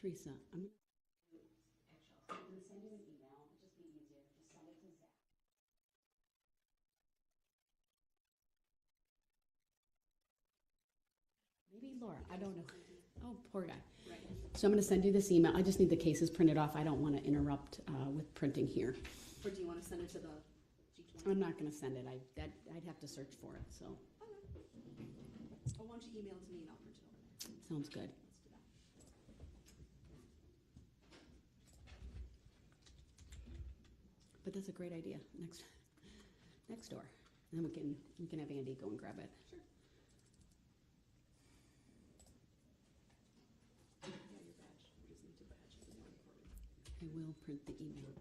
Teresa, I'm gonna send you an email. It'll just be easier. Just send it to Zach. Maybe Laura. I don't know. Oh, poor guy. Right. So I'm going to send you this email. I just need the cases printed off. I don't want to interrupt with printing here. Or do you want to send it to the G20? I'm not going to send it. I'd have to search for it. So. Okay. Or why don't you email it to me and I'll print it over there. Sounds good. Let's do that. But that's a great idea. Next door. And then we can have Andy go and grab it. Sure. Yeah, your badge. We just need to badge it. I will print the email.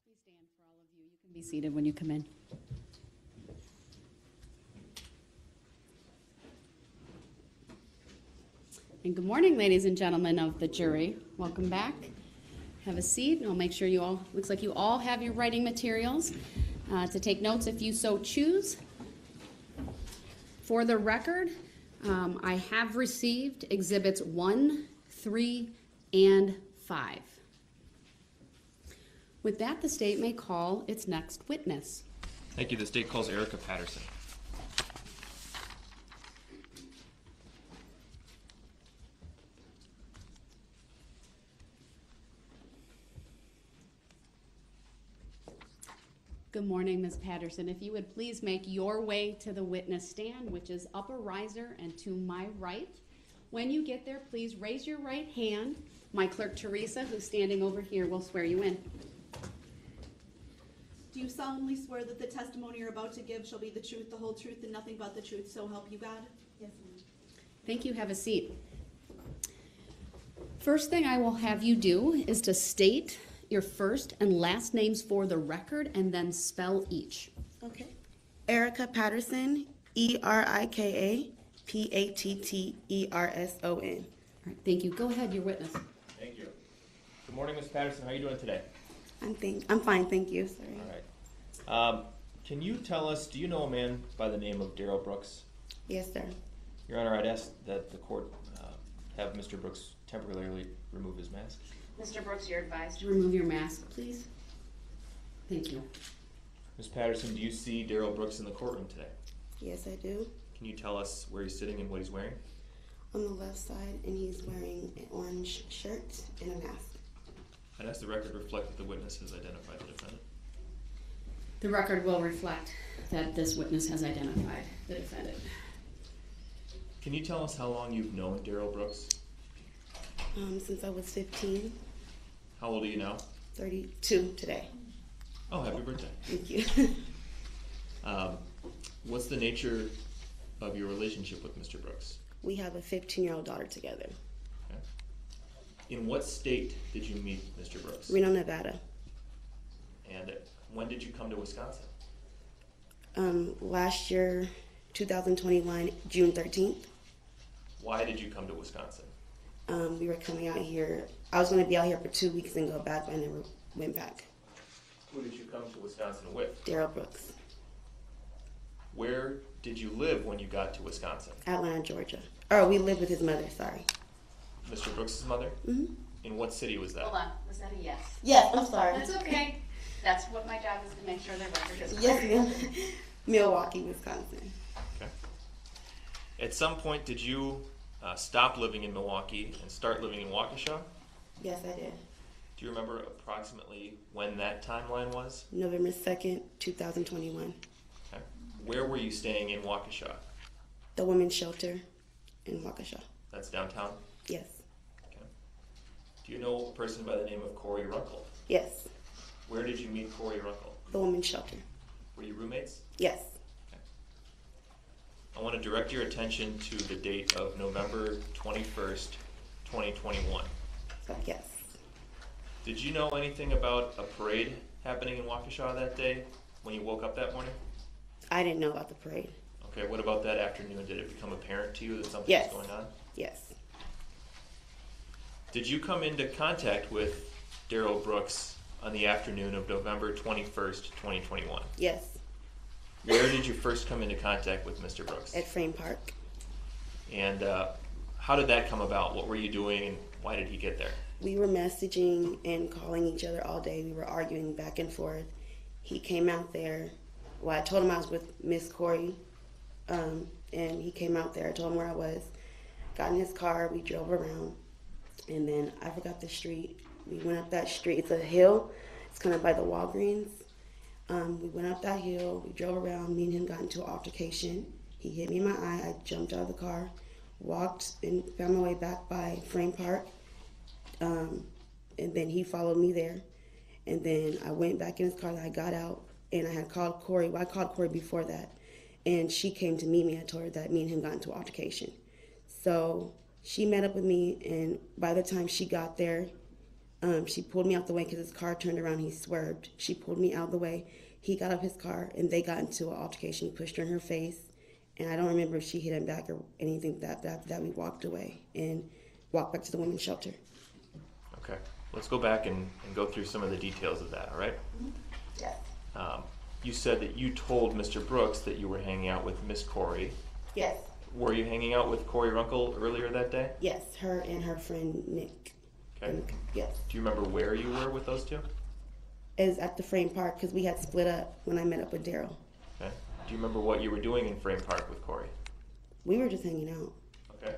Please stand for all of you. You can be seated when you come in. And good morning, ladies and gentlemen of the jury. Welcome back. Have a seat. I'll make sure you all, looks like you all have your writing materials to take notes if you so choose. For the record, I have received exhibits 1, 3, and 5. With that, the state may call its next witness. Thank you. The state calls Erica Patterson. Good morning, Ms. Patterson. If you would please make your way to the witness stand, which is upper riser and to my right. When you get there, please raise your right hand. My clerk, Teresa, who's standing over here, will swear you in. Do you solemnly swear that the testimony you're about to give shall be the truth, the whole truth, and nothing but the truth, so help you God? Yes, ma'am. Thank you. Have a seat. First thing I will have you do is to state your first and last names for the record and then spell each. Okay. Erica Patterson, ERIKA-PATTERSON. All right, thank you. Go ahead, your witness. Thank you. Good morning, Ms. Patterson. How are you doing today? I'm fine, thank you. Sorry. All right. Can you tell us, do you know a man by the name of Darrell Brooks? Yes, sir. Your Honor, I'd ask that the court have Mr. Brooks temporarily remove his mask. Mr. Brooks, you're advised to remove your mask, please. Thank you. Ms. Patterson, do you see Darrell Brooks in the courtroom today? Yes, I do. Can you tell us where he's sitting and what he's wearing? On the left side, and he's wearing an orange shirt and a mask. I'd ask the record reflect that the witness has identified the defendant. The record will reflect that this witness has identified the defendant. Can you tell us how long you've known Darrell Brooks? Since I was 15, How old are you now? 32 today. Oh, happy birthday. Thank you. What's the nature of your relationship with Mr. Brooks? We have a 15-year-old daughter together. Okay. In what state did you meet Mr. Brooks? Reno, Nevada. And when did you come to Wisconsin? Last year, 2021, June 13th. Why did you come to Wisconsin? We were coming out here. I was going to be out here for 2 weeks and go back, but I never went back. Who did you come to Wisconsin with? Darrell Brooks. Where did you live when you got to Wisconsin? Atlanta, Georgia. Or we lived with his mother, sorry. Mr. Brooks' mother? Mm-hmm. In what city was that? Hold on, was that a yes? Yes, I'm sorry. That's okay. That's what my job is, to make sure the record is Yes, ma'am. Milwaukee, Wisconsin. Okay. At some point, did you stop living in Milwaukee and start living in Waukesha? Yes, I did. Do you remember approximately when that timeline was? November 2nd, 2021. Okay. Where were you staying in Waukesha? The women's shelter in Waukesha. That's downtown? Yes. Okay. Do you know a person by the name of Corey Runkle? Yes. Where did you meet Corey Runkle? The women's shelter. Were you roommates? Yes. Okay. I want to direct your attention to the date of November 21st, 2021. So yes. Did you know anything about a parade happening in Waukesha that day when you woke up that morning? I didn't know about the parade. Okay, what about that afternoon? Did it become apparent to you that something Yes. was going on? Yes. Did you come into contact with Daryl Brooks on the afternoon of November 21st, 2021? Yes. Where did you first come into contact with Mr. Brooks? At Frame Park. And how did that come about? What were you doing and why did he get there? We were messaging and calling each other all day. We were arguing back and forth. He came out there. Well, I told him I was with Miss Corey, and he came out there. I told him where I was. Got in his car. We drove around, and then I forgot the street. We went up that street. It's a hill. It's kind of by the Walgreens. We went up that hill. We drove around. Me and him got into an altercation. He hit me in my eye. I jumped out of the car, walked, and found my way back by Frame Park. And then he followed me there. And then I went back in his car. I got out, and I had called Corey. Well, I called Corey before that, and she came to meet me. I told her that me and him got into an altercation. So she met up with me, and by the time she got there, she pulled me out the way because his car turned around. He swerved. She pulled me out of the way. He got up his car, and they got into an altercation. He pushed her in her face, and I don't remember if she hit him back or anything. That we walked away and walked back to the women's shelter. Okay, let's go back and go through some of the details of that, all right? Yes. You said that you told Mr. Brooks that you were hanging out with Miss Corey. Yes. Were you hanging out with Corey Runkle earlier that day? Yes, her and her friend Nick. Okay. Yes. Do you remember where you were with those two? It was at the Frame Park because we had split up when I met up with Daryl. Okay. Do you remember what you were doing in Frame Park with Corey? We were just hanging out. Okay.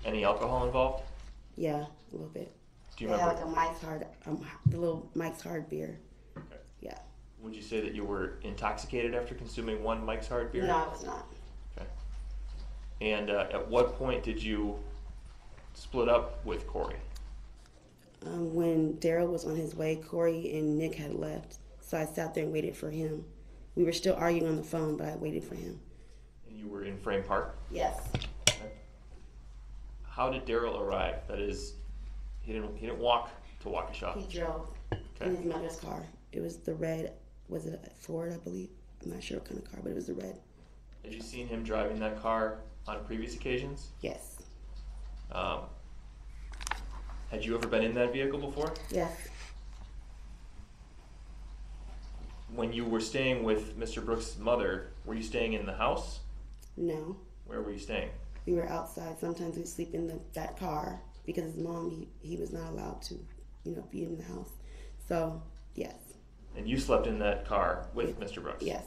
Any alcohol involved? Yeah, a little bit. Do you They had remember? like a Mike's Hard, the little Mike's Hard beer. Okay. Yeah. Would you say that you were intoxicated after consuming one Mike's Hard beer? No, I was not. Okay. And at what point did you split up with Corey? When Daryl was on his way, Corey and Nick had left, so I sat there and waited for him. We were still arguing on the phone, but I waited for him. And you were in Frame Park? Yes. Okay. How did Daryl arrive? That is, he didn't walk to Waukesha. He drove in Okay. his mother's car. It was the red, was it a Ford, I believe? I'm not sure what kind of car, but it was the red. Had you seen him driving that car on previous occasions? Yes. Had you ever been in that vehicle before? Yes. When you were staying with Mr. Brooks' mother, were you staying in the house? No. Where were you staying? We were outside. Sometimes we'd sleep in that car because his mom, he was not allowed to, be in the house. So, yes. And you slept in that car with Mr. Brooks? Yes.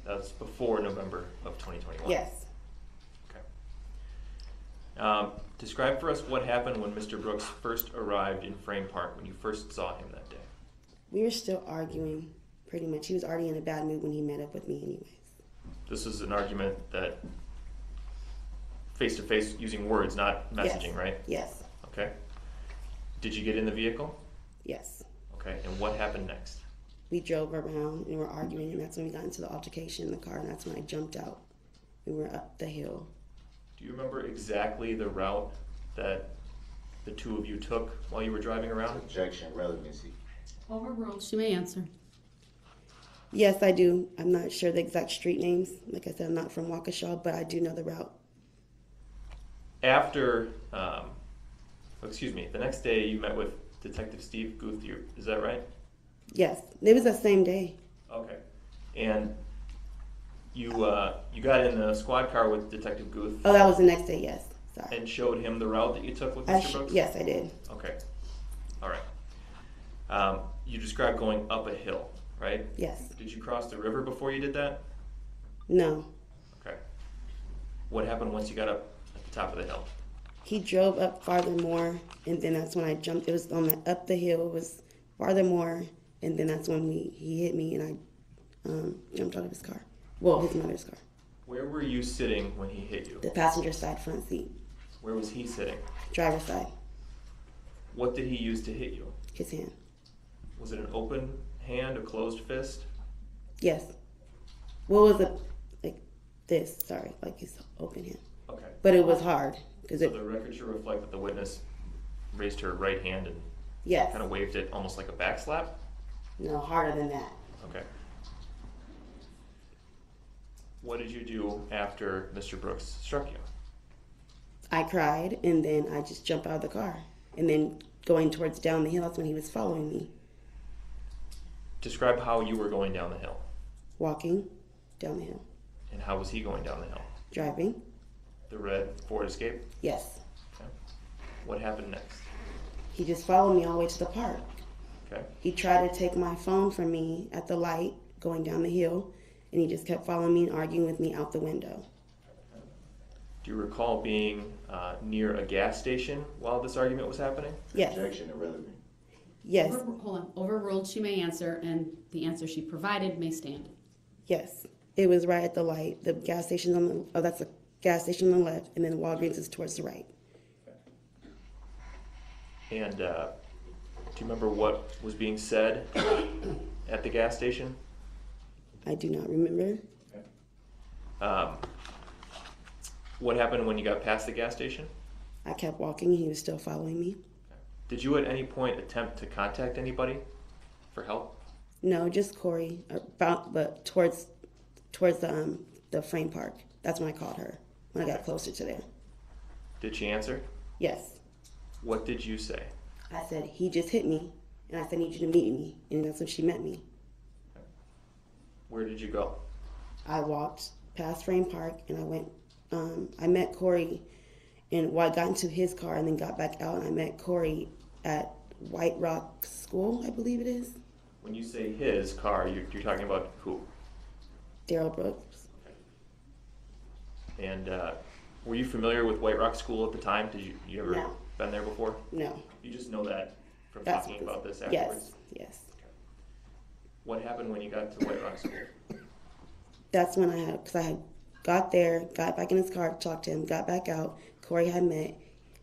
That was before November of 2021? Yes. Okay. Describe for us what happened when Mr. Brooks first arrived in Frame Park, when you first saw him that day. We were still arguing, pretty much. He was already in a bad mood when he met up with me anyways. This is an argument that face-to-face, using words, not messaging, Yes. right? Yes. Okay. Did you get in the vehicle? Yes. Okay, and what happened next? We drove around and were arguing, and that's when we got into the altercation in the car, and that's when I jumped out. We were up the hill. Do you remember exactly the route that the two of you took while you were driving around? Objection, relevancy. Overruled. She may answer. Yes, I do. I'm not sure the exact street names. Like I said, I'm not from Waukesha, but I do know the route. After, the next day you met with Detective Steve Guth, is that right? Yes. It was the same day. Okay. And you got in the squad car with Detective Guth Oh, that was the next day, yes. Sorry. and showed him the route that you took with Mr. Brooks? Yes, I did. Okay. All right. You described going up a hill, right? Yes. Did you cross the river before you did that? No. Okay. What happened once you got up at the top of the hill? He drove up farther more, and then that's when I jumped. It was on up the hill. It was farther more, and then that's when he hit me, and I jumped out of his car. Well, his mother's car. Where were you sitting when he hit you? The passenger side front seat. Where was he sitting? Driver's side. What did he use to hit you? His hand. Was it an open hand, a closed fist? Yes. Well, it was this, sorry, like he's open here. Okay. But it was hard because So it, the record should reflect that the witness raised her right hand and yes, kind of waved it almost like a back slap? no, harder than that. Okay. What did you do after Mr. Brooks struck you? I cried, and then I just jumped out of the car. And then going towards down the hill, that's when he was following me, Describe how you were going down the hill. walking down the hill, And how was he going down the hill? driving. The red Ford Escape? Yes, Okay. What happened next? he just followed me all the way to the park. Okay. He tried to take my phone from me at the light going down the hill, and he just kept following me and arguing with me out the window. Do you recall being near a gas station while this argument was happening? Yes, Objection irrelevant. yes, Hold on. Overruled, she may answer, and the answer she provided may stand. yes. It was right at the light. The gas station's on the, oh, that's the gas station on the left, and then Walgreens is towards the right. And do you remember what was being said at the gas station? I do not remember. What happened when you got past the gas station? I kept walking, and he was still following me. Did you at any point attempt to contact anybody for help? No, just Corey, but towards the frame park. That's when I called her, when I got closer to there. Did she answer? Yes. What did you say? I said, he just hit me, and I said, I need you to meet me. And that's when she met me. Where did you go? I walked past Frame Park, and I went, I met Corey, and I got into his car and then got back out, and I met Corey at White Rock School, I believe it is. When you say his car, you're talking about who? Daryl Brooks. And were you familiar with White Rock School at the time? Did you ever No. been there before? No. You just know that from That's talking about this afterwards? Yes. What happened when you got to White Rock School? That's when because I had got there, got back in his car, talked to him, got back out. Corey had met.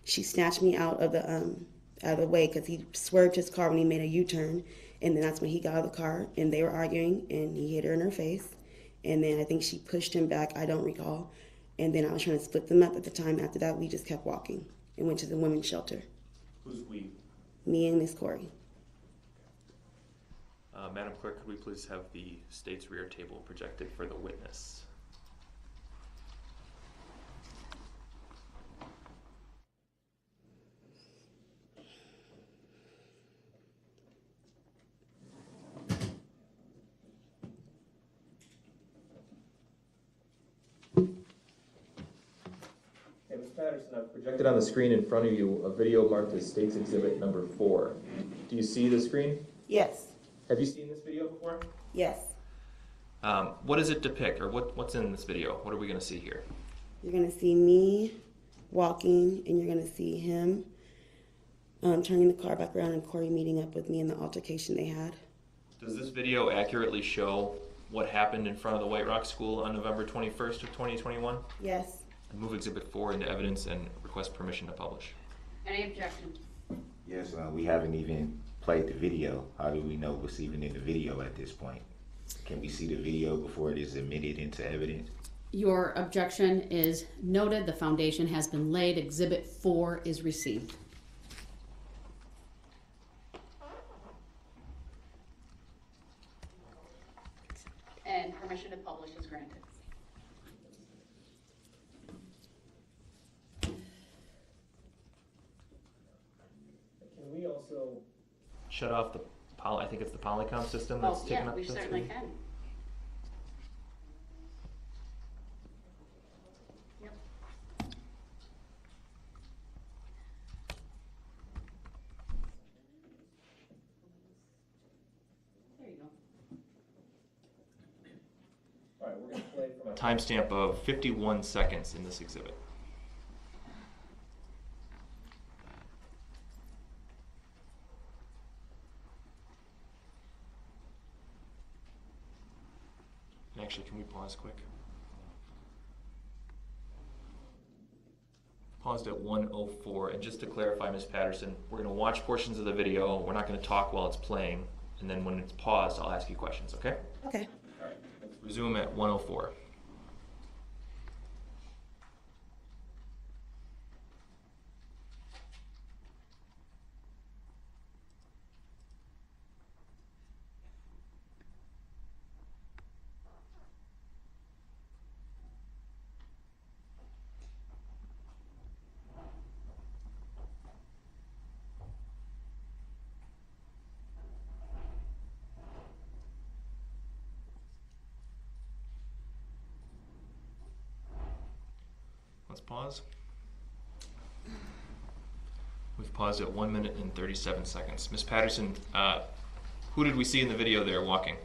She snatched me out of the way because he swerved his car when he made a U-turn, and then that's when he got out of the car and they were arguing, and he hit her in her face, and then I think she pushed him back. I don't recall, and then I was trying to split them up at the time. After that, we just kept walking and went to the women's shelter. Who's we? Me and Miss Corey. Madam Clerk, could we please have the state's rear table projected for the witness? Hey, Ms. Patterson, I've projected on the screen in front of you a video marked as State's Exhibit number 4. Do you see the screen? Yes. Have you seen this video before? Yes. What does it depict, or what's in this video? What are we going to see here? You're going to see me walking, and you're going to see him turning the car back around and Corey meeting up with me in the altercation they had. Does this video accurately show what happened in front of the White Rock School on November 21st of 2021? Yes. I move Exhibit 4 into evidence and request permission to publish. Any objection? Yes, we haven't even played the video. How do we know what's even in the video at this point? Can we see the video before it is admitted into evidence? Your objection is noted. The foundation has been laid. Exhibit 4 is received. And permission to publish is granted. Can we also shut off the I think it's the Polycom system that's taking up we the certainly screen? can. Yep. There you go. All right, we're going to play from a timestamp of 51 seconds in this exhibit. And actually, can we pause quick? Paused at 1:04, and just to clarify, Ms. Patterson, we're going to watch portions of the video. We're not going to talk while it's playing, and then when it's paused, I'll ask you questions, okay? Okay. All right, let's resume at 1:04. Let's pause. We've paused at 1 minute and 37 seconds. Miss Patterson, who did we see in the video there walking?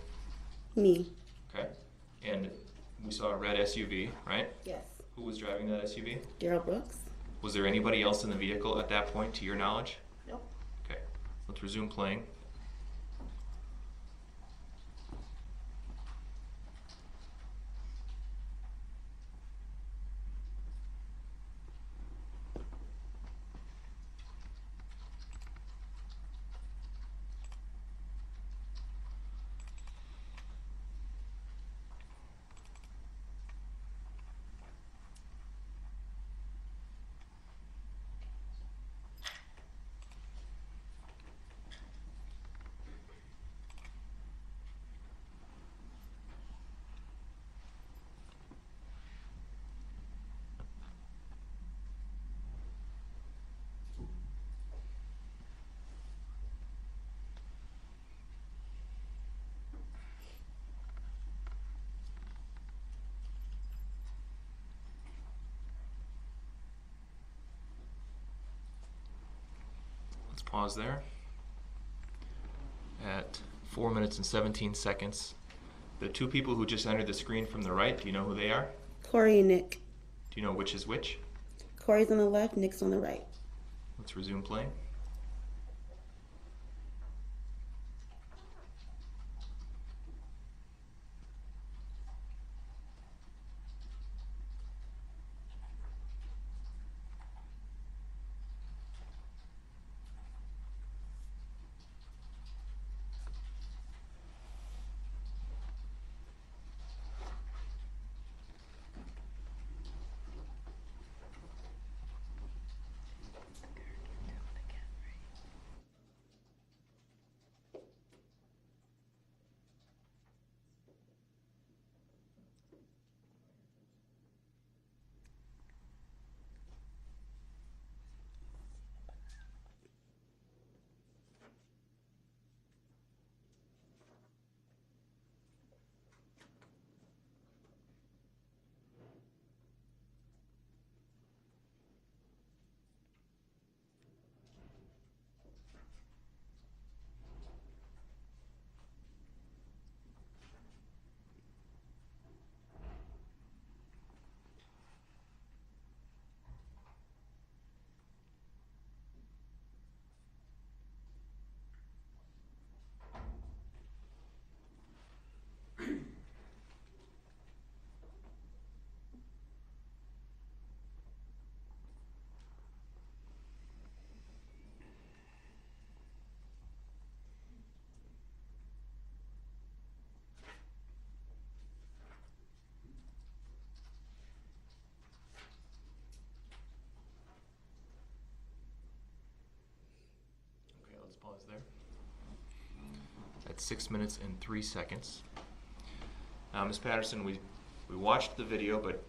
Me. Okay. And we saw a red SUV, right? Yes. Who was driving that SUV? Daryl Brooks. Was there anybody else in the vehicle at that point, to your knowledge? Nope. Okay. Let's resume playing. Let's pause there. At 4 minutes and 17 seconds. The two people who just entered the screen from the right, do you know who they are? Corey and Nick. Do you know which is which? Corey's on the left, Nick's on the right. Let's resume playing. Let's pause there. At 6 minutes and 3 seconds. Ms. Patterson, we watched the video, but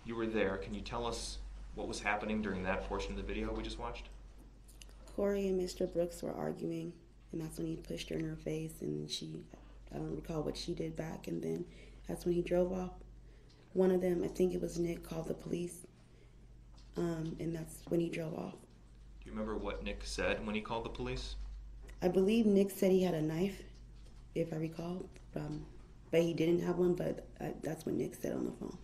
you were there. Can you tell us what was happening during that portion of the video we just watched? Corey and Mr. Brooks were arguing, and that's when he pushed her in her face, and I don't recall what she did back, and then that's when he drove off. One of them, I think it was Nick, called the police, and that's when he drove off. Do you remember what Nick said when he called the police? I believe Nick said he had a knife, if I recall, but he didn't have one, but that's what Nick said on the phone.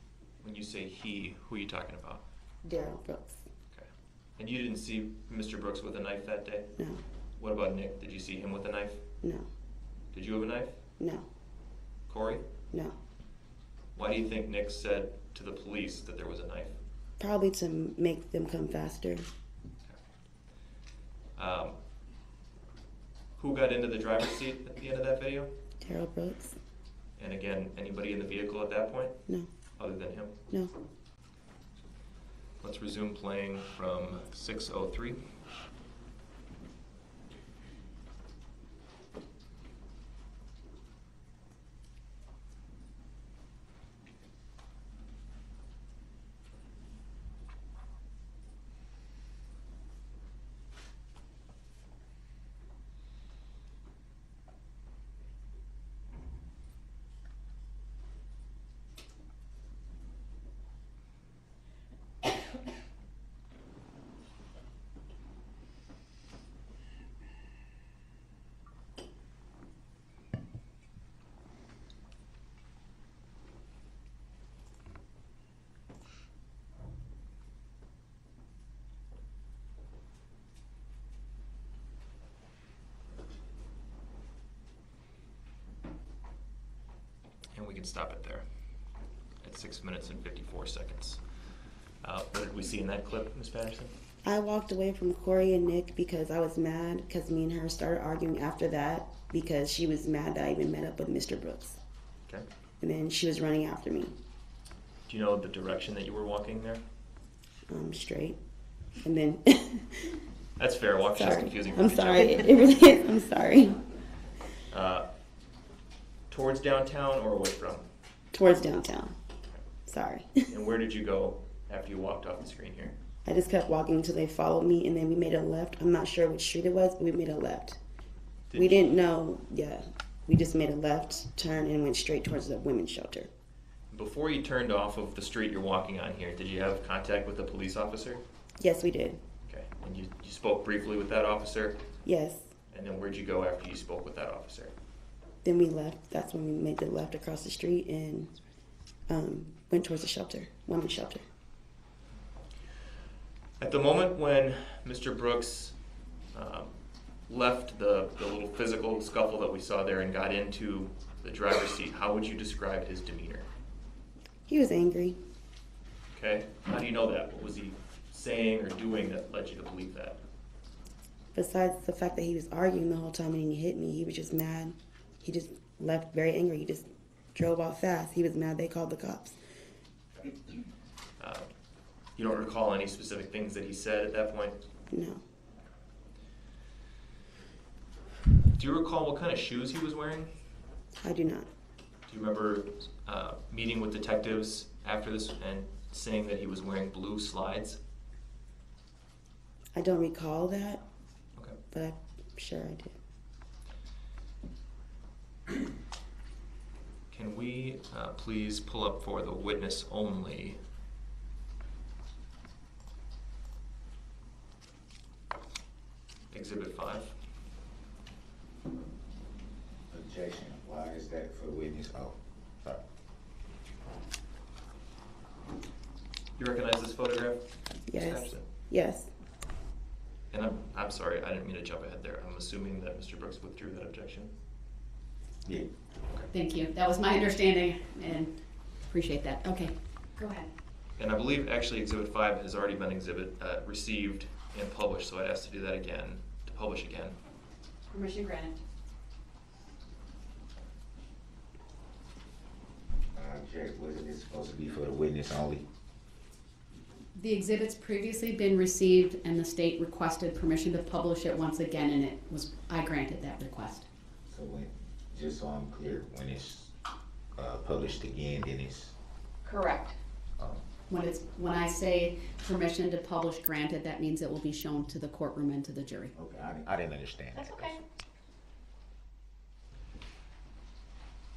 When you say he, who are you talking about? Daryl Brooks. Okay. And you didn't see Mr. Brooks with a knife that day? No. What about Nick? Did you see him with a knife? No. Did you have a knife? No. Corey? No. Why do you think Nick said to the police that there was a knife? Probably to make them come faster. Who got into the driver's seat at the end of that video? Daryl Brooks. And again, anybody in the vehicle at that point? No. Other than him? No. Let's resume playing from 6:03. stop it there at 6 minutes and 54 seconds. What did we see in that clip, Ms. Patterson? I walked away from Corey and Nick because I was mad because me and her started arguing after that because she was mad that I even met up with Mr. Brooks. Okay. And then she was running after me, Do you know the direction that you were walking there? straight. And then, That's fair. Waukesha's sorry, confusing for I'm me, too. sorry, it really is, I'm sorry. Towards downtown or away from? Towards downtown, sorry. And where did you go after you walked off the screen here? I just kept walking until they followed me, and then we made a left. I'm not sure which street it was, but we made a left. We didn't know, yeah. We just made a left turn and went straight towards the women's shelter. Before you turned off of the street you're walking on here, did you have contact with a police officer? Yes, we did. Okay. And you spoke briefly with that officer? Yes. And then where'd you go after you spoke with that officer? Then we left. That's when we made the left across the street and went towards the shelter, women's shelter. At the moment when Mr. Brooks left the little physical scuffle that we saw there and got into the driver's seat, how would you describe his demeanor? He was angry. Okay. How do you know that? What was he saying or doing that led you to believe that? Besides the fact that he was arguing the whole time and he hit me, he was just mad. He just left very angry. He just drove off fast. He was mad they called the cops. You don't recall any specific things that he said at that point? No. Do you recall what kind of shoes he was wearing? I do not. Do you remember meeting with detectives after this and saying that he was wearing blue slides? I don't recall that, Okay. but I'm sure I did. Can we please pull up for the witness only? Exhibit 5. Objection. Why is that for witness? Oh, sorry. You recognize this photograph? Ms. Yes. Patterson? Yes. And I'm sorry, I didn't mean to jump ahead there. I'm assuming that Mr. Brooks withdrew that objection. Yeah. Thank you. That was my understanding, and appreciate that. Okay, go ahead. And I believe actually Exhibit 5 has already been received and published, so I'd ask to do that again, to publish again. Permission granted. Object. Wasn't it supposed to be for the witness only? The exhibit's previously been received, and the state requested permission to publish it once again, and I granted that request. So when, just so I'm clear, when it's published again, then it's Correct. When I say permission to publish granted, that means it will be shown to the courtroom and to the jury. okay. I didn't understand That's that. okay.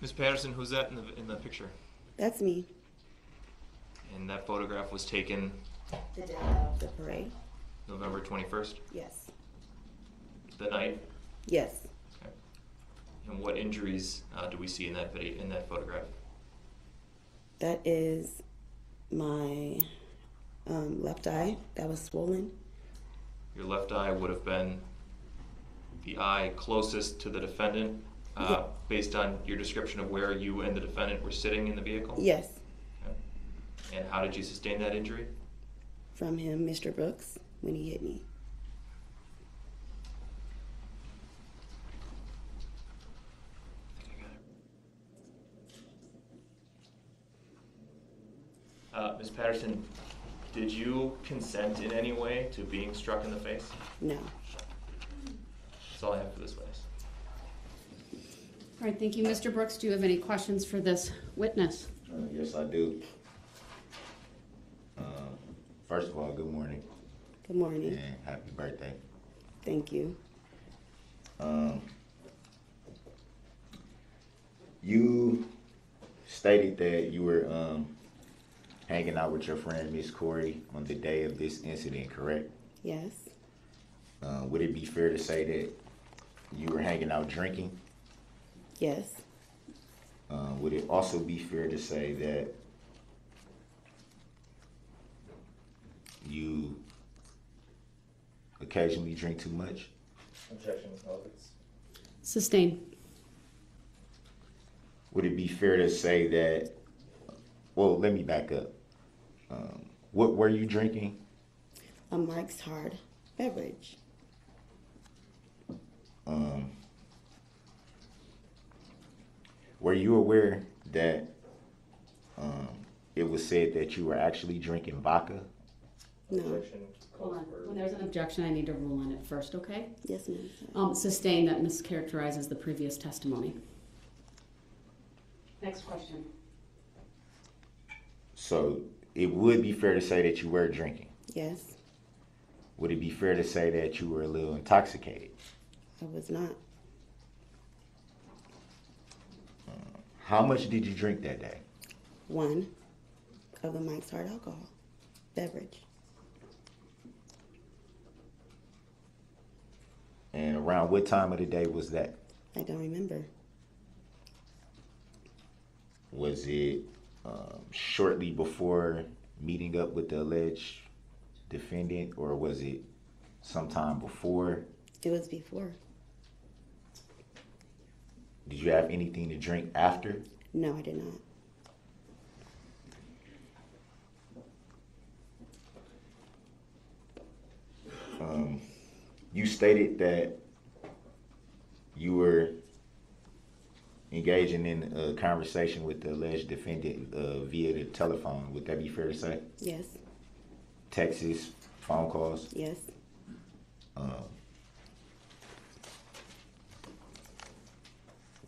Ms. Patterson, who's that in the picture? That's me. And that photograph was taken The day of the parade? November 21st, Yes. the night. Yes. Okay. And what injuries do we see in that video, in that photograph? That is my left eye that was swollen. Your left eye would have been the eye closest to the defendant, Yeah. based on your description of where you and the defendant were sitting in the vehicle? Yes. Okay. And how did you sustain that injury? From him, Mr. Brooks, when he hit me. I think I got it. Ms. Patterson, did you consent in any way to being struck in the face? No. That's all I have for this witness. All right, thank you. Mr. Brooks, do you have any questions for this witness? Yes, I do. First of all, good morning Good morning. and happy birthday. Thank you. You stated that you were hanging out with your friend Miss Corey on the day of this incident, correct? Yes. Would it be fair to say that you were hanging out drinking? Yes. Would it also be fair to say that you occasionally drink too much? Objection, Sustain. would it be fair to say that, well, let me back up. What were you drinking? A Mike's Hard beverage. Were you aware that it was said that you were actually drinking vodka? No. Hold on. When there's an objection, I need to rule on it first, okay? Yes, ma'am. Sustain that mischaracterizes the previous testimony. Next question. So it would be fair to say that you were drinking. Yes, Would it be fair to say that you were a little intoxicated? I was not. How much did you drink that day? 1 of the Mike's Hard alcohol beverage. And around what time of the day was that? I don't remember. Was it shortly before meeting up with the alleged defendant, or was it sometime before? It was before. Did you have anything to drink after? No, I did not. You stated that you were engaging in a conversation with the alleged defendant via the telephone. Would that be fair to say? Yes, Texts, phone calls? yes.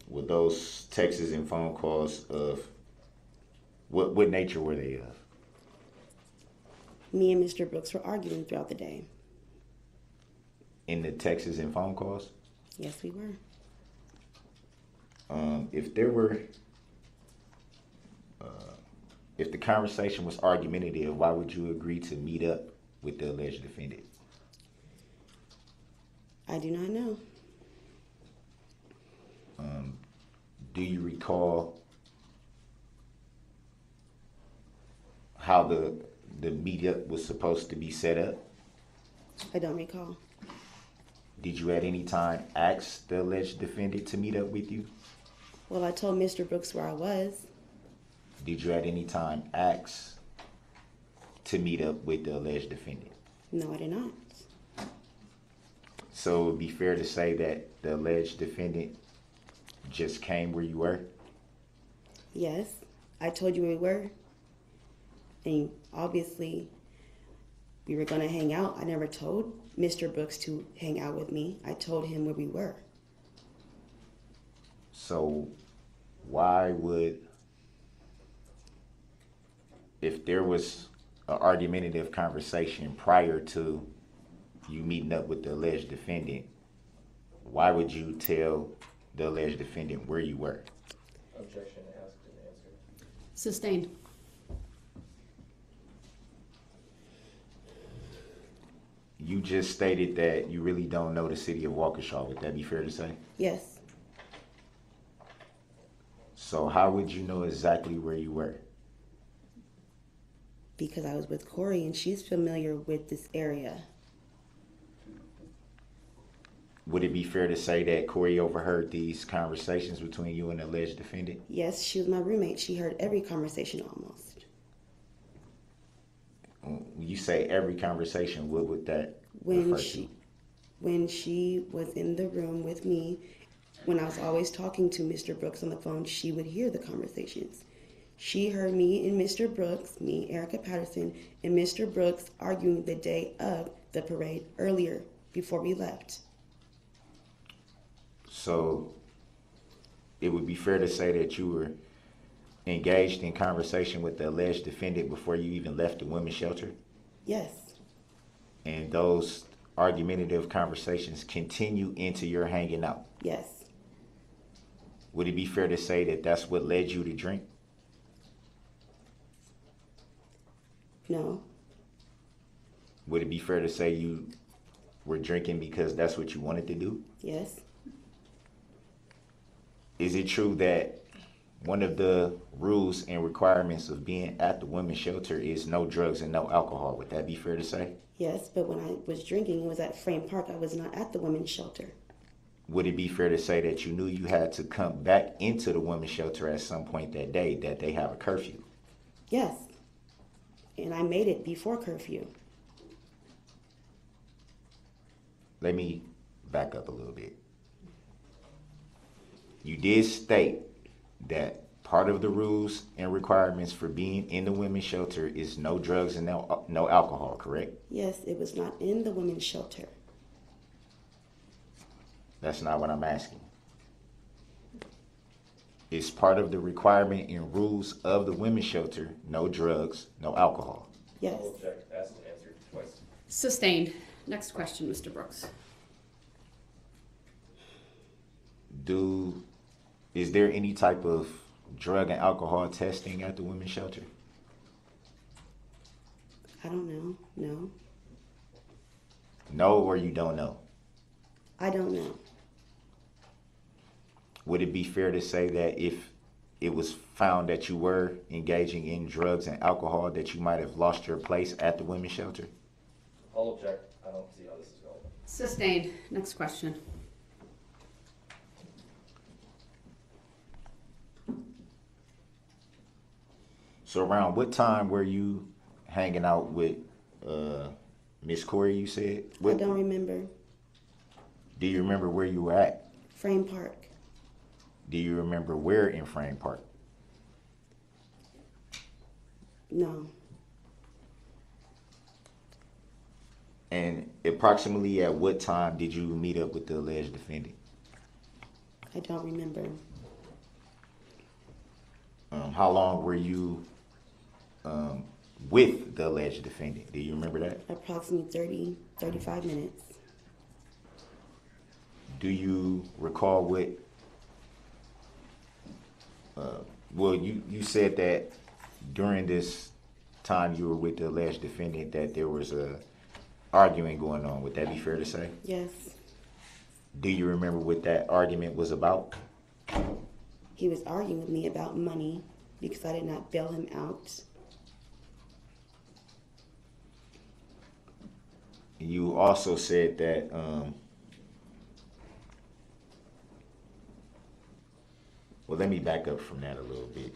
Were those texts and phone calls of what nature were they of? Me and Mr. Brooks were arguing throughout the day. In the texts and phone calls? Yes, we were. If there were, if the conversation was argumentative, why would you agree to meet up with the alleged defendant? I do not know. Do you recall how the meetup was supposed to be set up? I don't recall. Did you at any time ask the alleged defendant to meet up with you? Well, I told Mr. Brooks where I was. Did you at any time ask to meet up with the alleged defendant? No, I did not. So it would be fair to say that the alleged defendant just came where you were? Yes, I told you where we were. And obviously, we were going to hang out. I never told Mr. Brooks to hang out with me. I told him where we were. So why would, if there was an argumentative conversation prior to you meeting up with the alleged defendant, why would you tell the alleged defendant where you were? Objection asked and answered. Sustained. You just stated that you really don't know the city of Waukesha. Would that be fair to say? Yes, So how would you know exactly where you were? because I was with Corey and she's familiar with this area. Would it be fair to say that Corey overheard these conversations between you and the alleged defendant? Yes, she was my roommate. She heard every conversation almost. When you say every conversation, what would that refer to? When she was in the room with me, when I was always talking to Mr. Brooks on the phone, she would hear the conversations. She heard me and Mr. Brooks, me, Erica Patterson, and Mr. Brooks arguing the day of the parade earlier before we left. So it would be fair to say that you were engaged in conversation with the alleged defendant before you even left the women's shelter? Yes, And those argumentative conversations continue into your hanging out? yes, Would it be fair to say that that's what led you to drink? no, Would it be fair to say you were drinking because that's what you wanted to do? yes, Is it true that one of the rules and requirements of being at the women's shelter is no drugs and no alcohol? Would that be fair to say? yes, but when I was drinking, it was at Frame Park. I was not at the women's shelter. would it be fair to say that you knew you had to come back into the women's shelter at some point that day, that they have a curfew? Yes. And I made it before curfew. Let me back up a little bit. You did state that part of the rules and requirements for being in the women's shelter is no drugs and no alcohol, correct? Yes, it was not in the women's shelter. That's not what I'm asking. It's part of the requirement and rules of the women's shelter, no drugs, no alcohol. Yes. Object, asked and answered twice. Sustained. Next question, Mr. Brooks. Is there any type of drug and alcohol testing at the women's shelter? I don't know. No. No, or you don't know? I don't know. Would it be fair to say that if it was found that you were engaging in drugs and alcohol, that you might have lost your place at the women's shelter? I'll object. I don't see how this is going. Sustained. Next question. So around what time were you hanging out with Miss Corey, you said? I don't remember. Do you remember where you were at? Frame Park. Do you remember where in Frame Park? No. And approximately at what time did you meet up with the alleged defendant? I don't remember. How long were you with the alleged defendant? Do you remember that? Approximately 35 minutes. Do you recall what, well, you said that during this time you were with the alleged defendant that there was a arguing going on. Would that be fair to say? Yes. Do you remember what that argument was about? He was arguing with me about money because I did not bail him out. You also said that well, let me back up from that a little bit.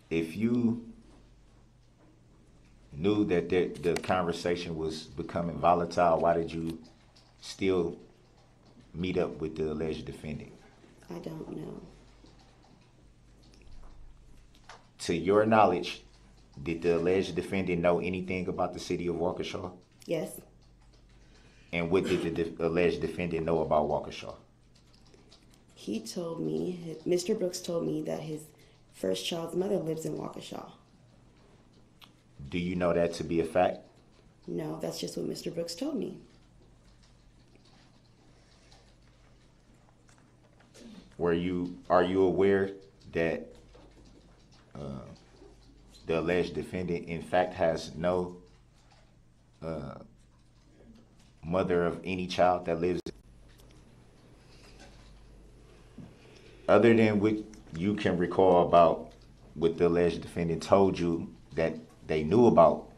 If you knew that the conversation was becoming volatile, why did you still meet up with the alleged defendant? I don't know. To your knowledge, did the alleged defendant know anything about the city of Waukesha? Yes. And what did the alleged defendant know about Waukesha? He told me, Mr. Brooks told me that his first child's mother lives in Waukesha. Do you know that to be a fact? No, that's just what Mr. Brooks told me. Are you aware that the alleged defendant in fact has no mother of any child that lives, other than what you can recall about what the alleged defendant told you that they knew about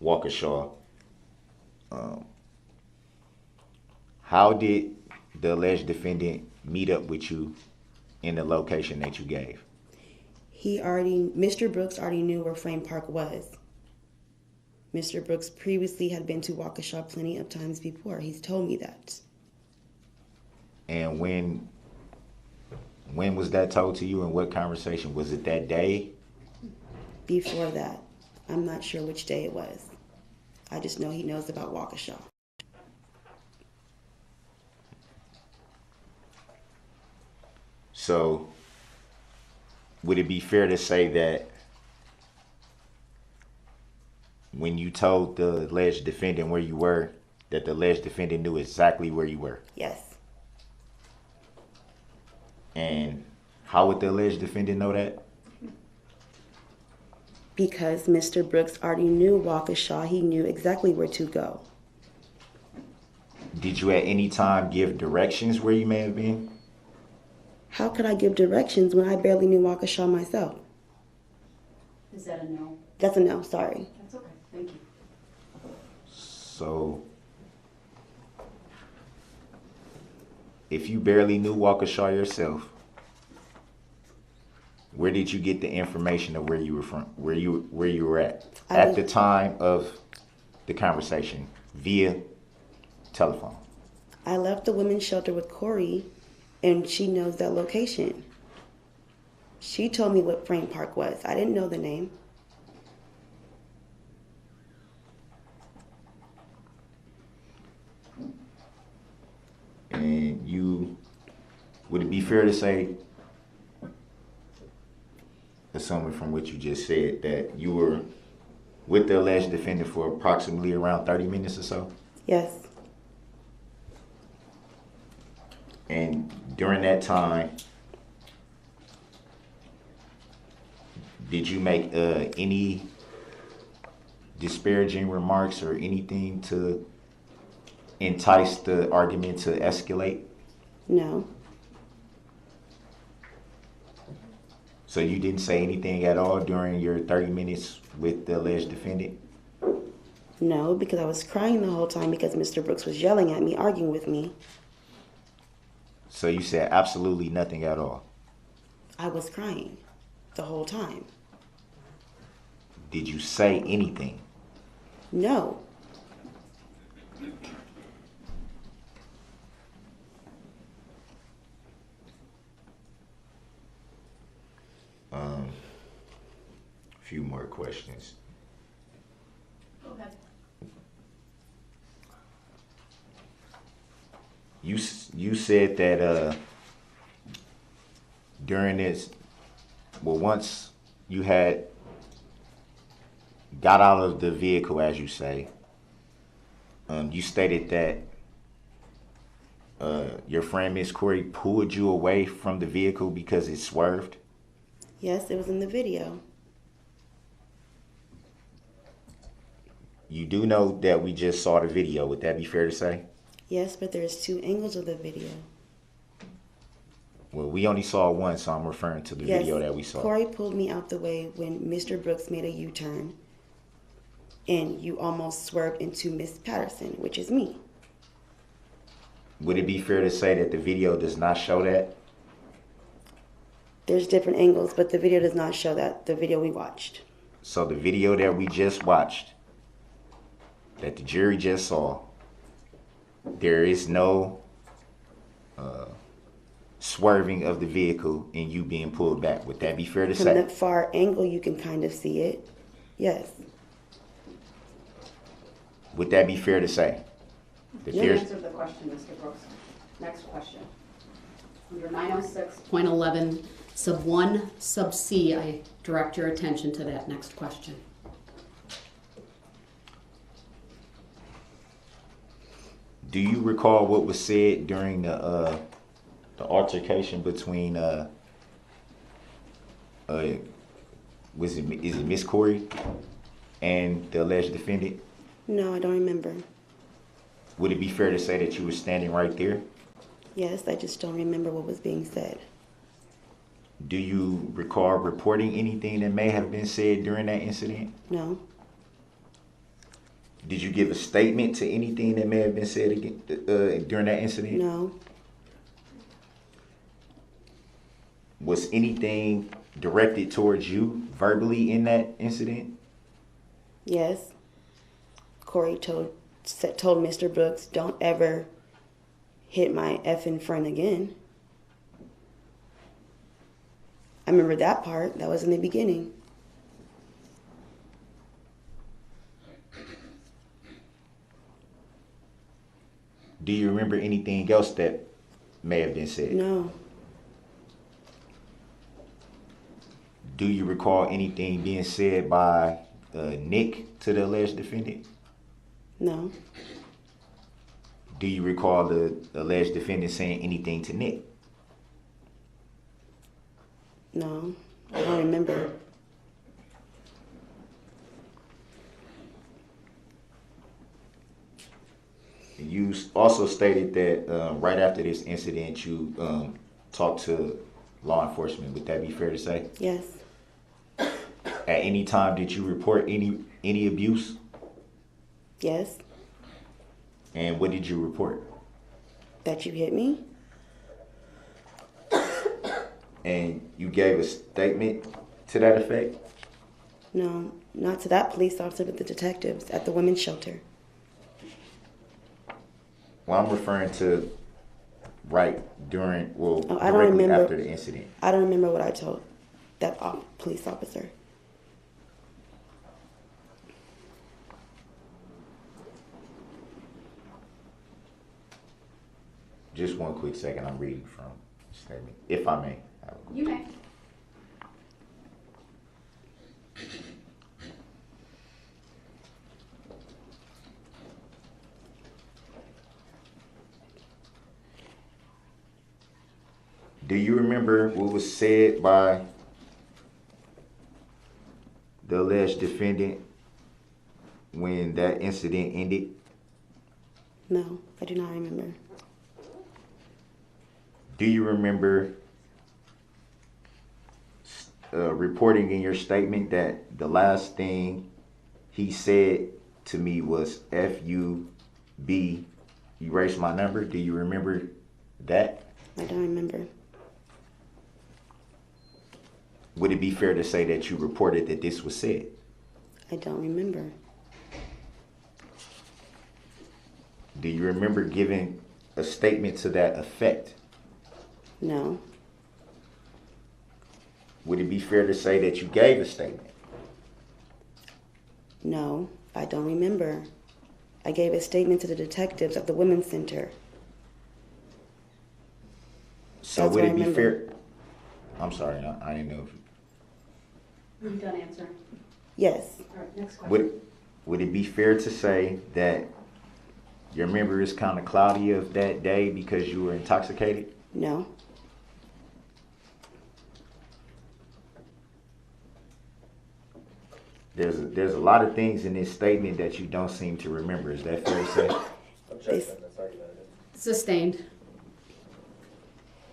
Waukesha? How did the alleged defendant meet up with you in the location that you gave? Mr. Brooks already knew where Frame Park was. Mr. Brooks previously had been to Waukesha plenty of times before. He's told me that. And when was that told to you, and what conversation? Was it that day? Before that, I'm not sure which day it was. I just know he knows about Waukesha. So, would it be fair to say that when you told the alleged defendant where you were, that the alleged defendant knew exactly where you were? Yes. And how would the alleged defendant know that? Because Mr. Brooks already knew Waukesha. He knew exactly where to go. Did you at any time give directions where you may have been? How could I give directions when I barely knew Waukesha myself? Is that a no? That's a no, sorry. That's okay. Thank you. So, if you barely knew Waukesha yourself, where did you get the information of where you were from, where you were at the time of the conversation via telephone? I left the women's shelter with Corey, and she knows that location. She told me what Frame Park was. I didn't know the name. And would it be fair to say, assuming from what you just said, that you were with the alleged defendant for approximately around 30 minutes or so? Yes. And during that time, did you make any disparaging remarks or anything to entice the argument to escalate? No. So you didn't say anything at all during your 30 minutes with the alleged defendant? No, because I was crying the whole time because Mr. Brooks was yelling at me, arguing with me. So you said absolutely nothing at all? I was crying the whole time. Did you say anything? No. A few more questions. Go ahead. You said that during this, well, once you had got out of the vehicle, as you say, you stated that your friend Miss Corey pulled you away from the vehicle because it swerved. Yes, it was in the video. You do know that we just saw the video. Would that be fair to say? Yes, but there's two angles of the video. Well, we only saw one, so I'm referring to the video that we saw. Corey pulled me out the way when Mr. Brooks made a U-turn, and you almost swerved into Miss Patterson, which is me. Would it be fair to say that the video does not show that? There's different angles, but the video does not show that, the video we watched. So the video that we just watched, that the jury just saw, there is no swerving of the vehicle and you being pulled back. Would that be fair to From say? that far angle, you can kind of see it. Yes. Would that be fair to say? That You there's, answered the question, Mr. Brooks. Next question. Under 906.11 sub 1 sub C, I direct your attention to that next question. do you recall what was said during the altercation between is it Miss Corey and the alleged defendant? No, I don't remember. Would it be fair to say that you were standing right there? Yes, I just don't remember what was being said. Do you recall reporting anything that may have been said during that incident? No. Did you give a statement to anything that may have been said during that incident? No. Was anything directed towards you verbally in that incident? Yes. Corey told Mr. Brooks, don't ever hit my effing friend again. I remember that part. That was in the beginning. Do you remember anything else that may have been said? No. Do you recall anything being said by Nick to the alleged defendant? No. Do you recall the alleged defendant saying anything to Nick? No. I don't remember. You also stated that right after this incident, you talked to law enforcement. Would that be fair to say? Yes. At any time, did you report any abuse? Yes. And what did you report? That you hit me? And you gave a statement to that effect? No, not to that police officer, but the detectives at the women's shelter. Well, I'm referring to right during, well, Oh, I don't directly remember. after the incident. I don't remember what I told that police officer. Just one quick second, I'm reading from the statement, if I may. You may. Do you remember what was said by the alleged defendant when that incident ended? No, I do not remember. Do you remember reporting in your statement that the last thing he said to me was FUB, erase my number? Do you remember that? I don't remember. Would it be fair to say that you reported that this was said? I don't remember. Do you remember giving a statement to that effect? No. Would it be fair to say that you gave a statement? No, I don't remember. I gave a statement to the detectives at the women's center. So That's would what I it be remember. fair? I'm sorry, I didn't know if Are you done answering? Yes. All right, next question. would it be fair to say that your memory is kind of cloudy of that day because you were intoxicated? No. There's a lot of things in this statement that you don't seem to remember. Is that fair to say? They, Sustained.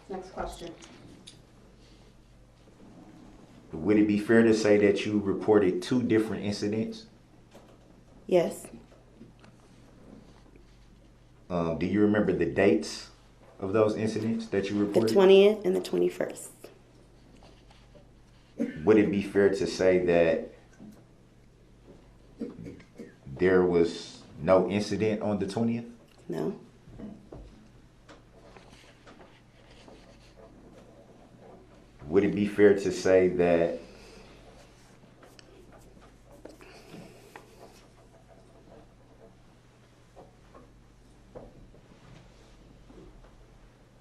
Next question. Would it be fair to say that you reported 2 different incidents? yes. Do you remember the dates of those incidents that you The reported? 20th and the 21st. Would it be fair to say that there was no incident on the 20th? No. Would it be fair to say that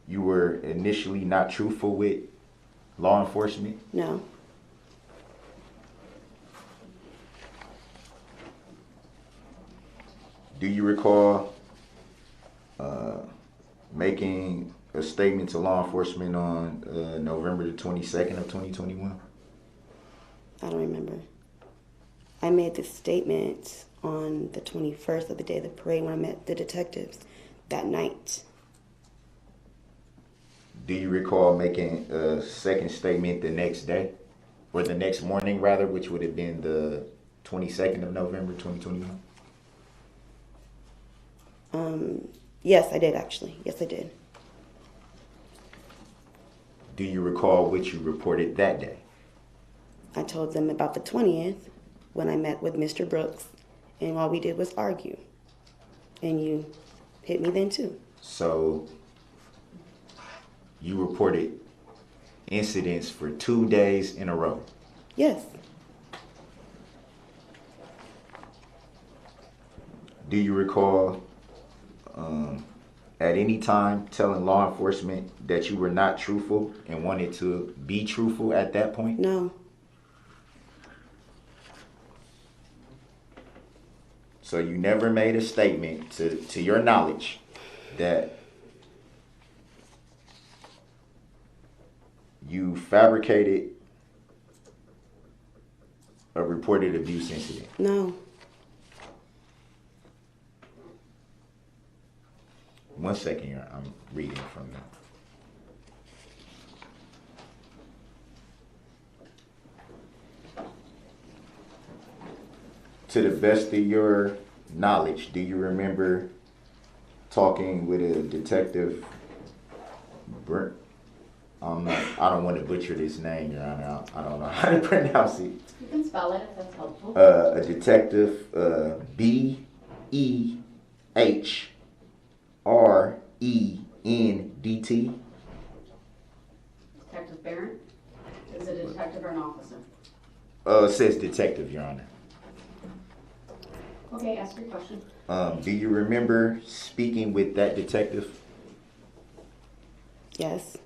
you were initially not truthful with law enforcement? No. Do you recall making a statement to law enforcement on November the 22nd of 2021? I don't remember. I made this statement on the 21st of the day of the parade when I met the detectives that night. Do you recall making a second statement the next day, or the next morning rather, which would have been the 22nd of November 2021? Yes, I did actually. Yes, I did. Do you recall what you reported that day? I told them about the 20th when I met with Mr. Brooks, and all we did was argue. And you hit me then too. So you reported incidents for 2 days in a row. Yes. Do you recall at any time telling law enforcement that you were not truthful and wanted to be truthful at that point? No. So you never made a statement to your knowledge that you fabricated a reported abuse incident? No. One second here, I'm reading from them. To the best of your knowledge, do you remember talking with a detective. I don't want to butcher this name, Your Honor. I don't know how to pronounce it. You can spell it if that's helpful. A detective, Behrendt. Detective Barron? Is it a detective or an officer? It says detective, Your Honor. Okay, ask your question. Do you remember speaking with that detective? Yes.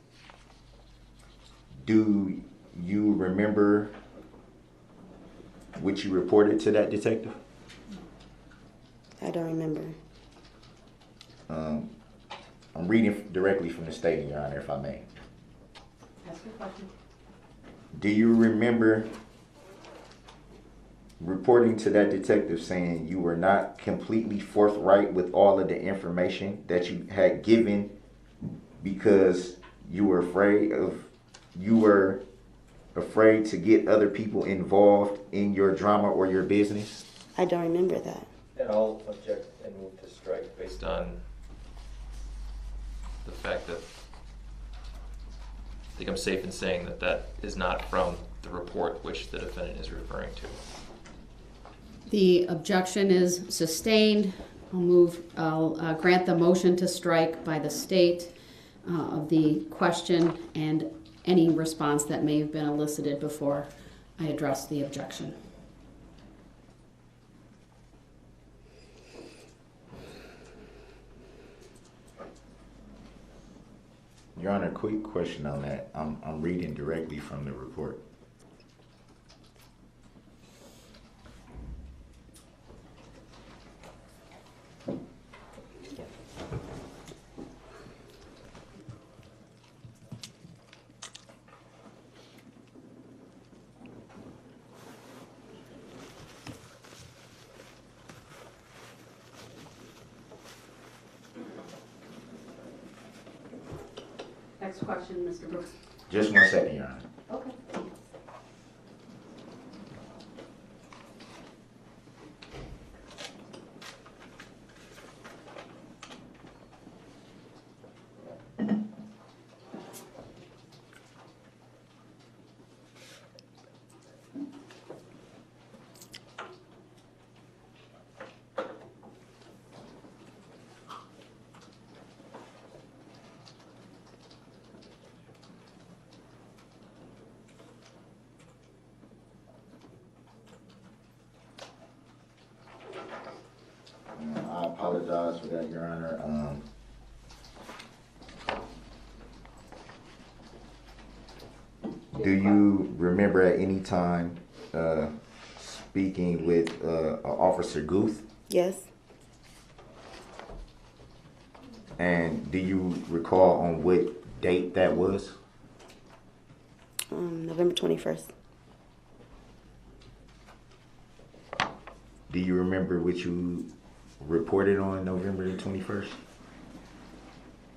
Do you remember what you reported to that detective? I don't remember. I'm reading directly from the statement, Your Honor, if I may. Ask your question. Do you remember reporting to that detective saying you were not completely forthright with all of the information that you had given because you were afraid to get other people involved in your drama or your business? I don't remember that. And I'll object and move to strike based on the fact that I think I'm safe in saying that that is not from the report which the defendant is referring to. The objection is sustained. I'll grant the motion to strike by the state of the question and any response that may have been elicited before I address the objection. Your Honor, quick question on that. I'm reading directly from the report. Next question, Mr. Brooks. Just 1 second, Your Honor. Okay. I apologize for that, Your Honor. Do you remember at any time speaking with Officer Guth? Yes. And do you recall on what date that was? November 21st. Do you remember what you reported on November the 21st?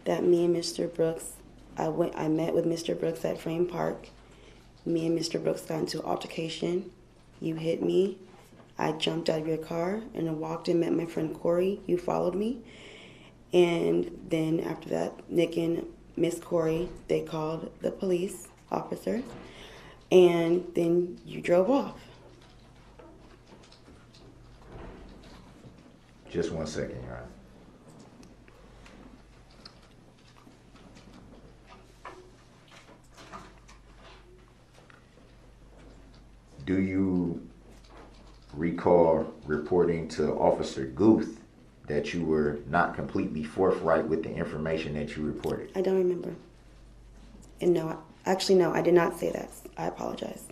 That me and Mr. Brooks, I met with Mr. Brooks at Frame Park. Me and Mr. Brooks got into an altercation. You hit me. I jumped out of your car and I walked and met my friend Corey. You followed me. And then after that, Nick and Miss Corey, they called the police officers. And then you drove off. Just 1 second, Your Honor. Do you recall reporting to Officer Guth that you were not completely forthright with the information that you reported? I don't remember. And no, actually, no, I did not say that. I apologize.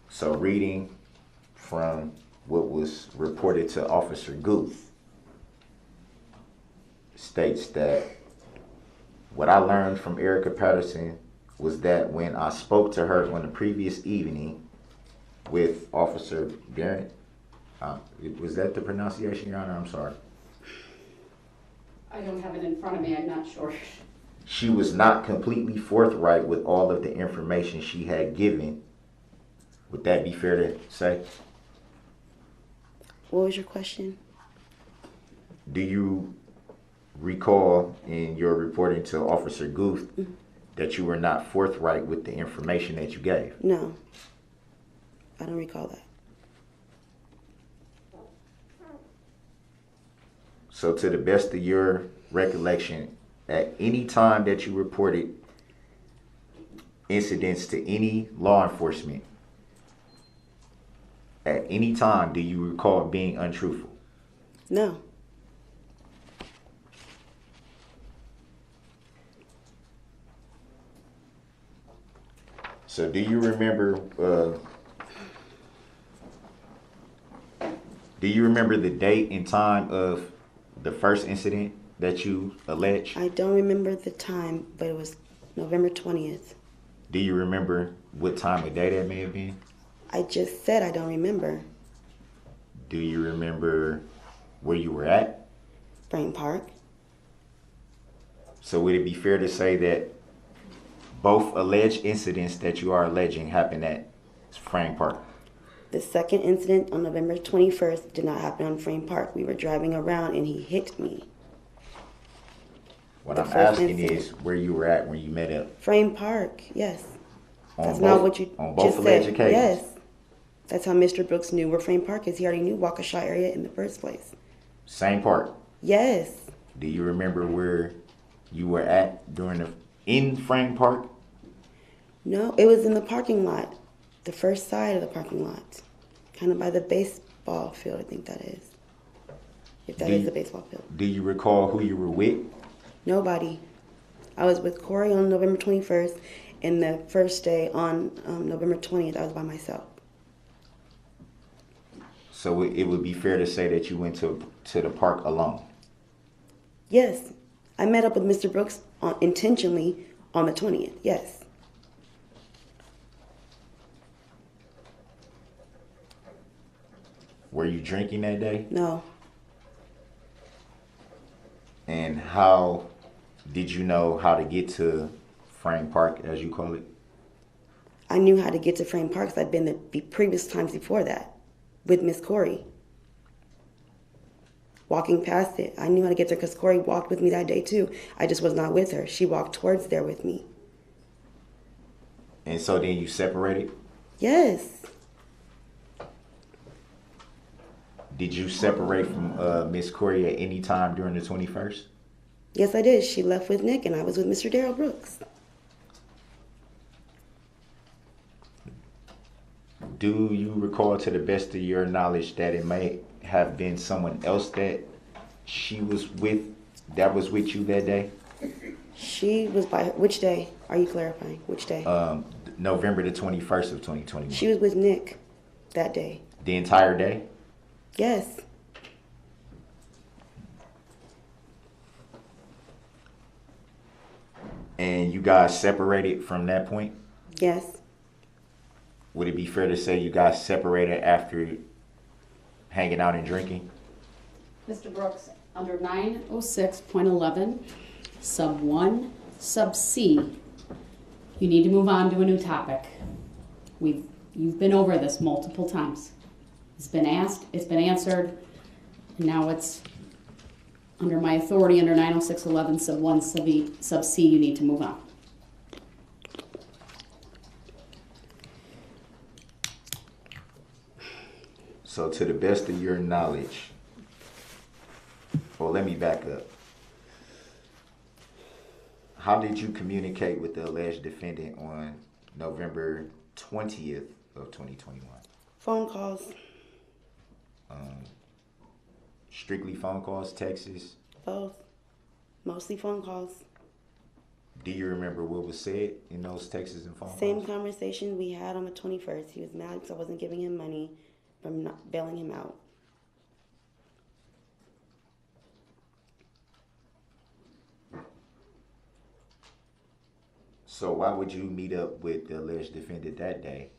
So reading from what was reported to Officer Guth states that what I learned from Erica Patterson was that when I spoke to her on the previous evening with Officer Barrett, was that the pronunciation, Your Honor? I'm sorry. I don't have it in front of me. I'm not sure. She was not completely forthright with all of the information she had given. Would that be fair to say? What was your question? Do you recall in your reporting to Officer Guth that you were not forthright with the information that you gave? No, I don't recall that. So to the best of your recollection, at any time that you reported incidents to any law enforcement, at any time do you recall being untruthful? No. So do you remember the date and time of the first incident that you allege? I don't remember the time, but it was November 20th. Do you remember what time of day that may have been? I just said I don't remember. Do you remember where you were at? Frame Park. So would it be fair to say that both alleged incidents that you are alleging happened at Frame Park? The second incident on November 21st did not happen on Frame Park. We were driving around and he hit me. What The I'm first asking incident. is where you were at when you met up. Frame Park, yes. On That's both, not what you on both just alleged said. occasions? Yes. That's how Mr. Brooks knew where Frame Park is. He already knew Waukesha area in the first place. Same park. Yes. Do you remember where you were at in Frame Park? No, it was in the parking lot. The first side of the parking lot. Kind of by the baseball field, I think that is. If that is the baseball field. Do you recall who you were with? Nobody. I was with Corey on November 21st, and the first day on November 20th, I was by myself. So it would be fair to say that you went to the park alone. Yes. I met up with Mr. Brooks intentionally on the 20th. Yes. Were you drinking that day? No. And how did you know how to get to Frame Park, as you call it? I knew how to get to Frame Park 'cause I'd been the previous times before that with Miss Corey. Walking past it. I knew how to get there because Corey walked with me that day too. I just was not with her. She walked towards there with me. And so then you separated? Yes. Did you separate from Miss Corey at any time during the 21st? Yes, I did. She left with Nick and I was with Mr. Darrell Brooks. Do you recall to the best of your knowledge that it may have been someone else that she was with, that was with you that day? She was by, which day are you clarifying? Which day? November the 21st of 2021. She was with Nick that day. The entire day? Yes. And you guys separated from that point? Yes. Would it be fair to say you guys separated after hanging out and drinking? Mr. Brooks, under 906.11, sub 1, sub C, you need to move on to a new topic. You've been over this multiple times. It's been asked, it's been answered, and now it's under my authority under 906.11, sub 1, sub C, you need to move on. So to the best of your knowledge, well, let me back up. How did you communicate with the alleged defendant on November 20th of 2021? Phone calls. Strictly phone calls, texts? Both. Mostly phone calls. Do you remember what was said in those texts and phone Same calls? conversation we had on the 21st. He was mad because I wasn't giving him money from not bailing him out. So why would you meet up with the alleged defendant that day?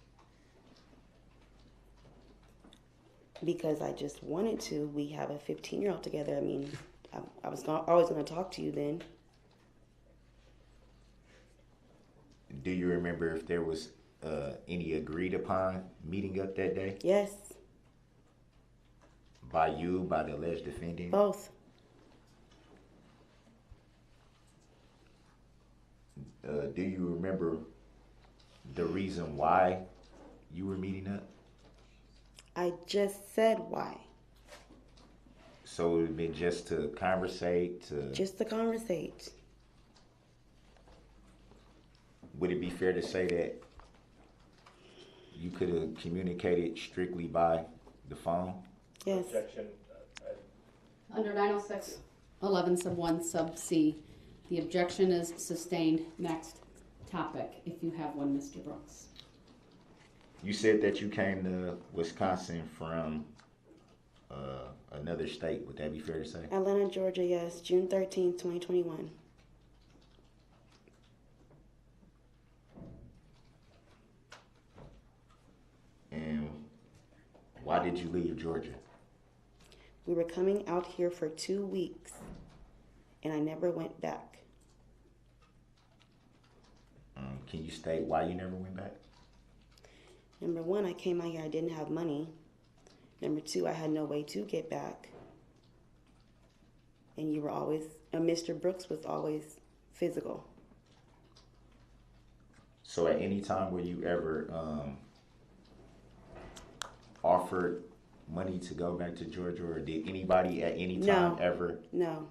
Because I just wanted to. We have a 15-year-old together. I mean, I was always going to talk to you then. Do you remember if there was any agreed upon meeting up that day? Yes. By you, by the alleged defendant? Both. Do you remember the reason why you were meeting up? I just said why. So it would have been just to conversate, to... Just to conversate. Would it be fair to say that you could have communicated strictly by the phone? Yes. Objection. Under 906, 11 sub 1 sub C, the objection is sustained. Next topic, if you have one, Mr. Brooks. You said that you came to Wisconsin from another state. Would that be fair to say? Atlanta, Georgia, yes. June 13th, 2021. And why did you leave Georgia? We were coming out here for 2 weeks, and I never went back. Can you state why you never went back? Number one, I came out here, I didn't have money. Number two, I had no way to get back. And you were always, Mr. Brooks was always physical. So at any time were you ever offered money to go back to Georgia, or did anybody at any time ever? No.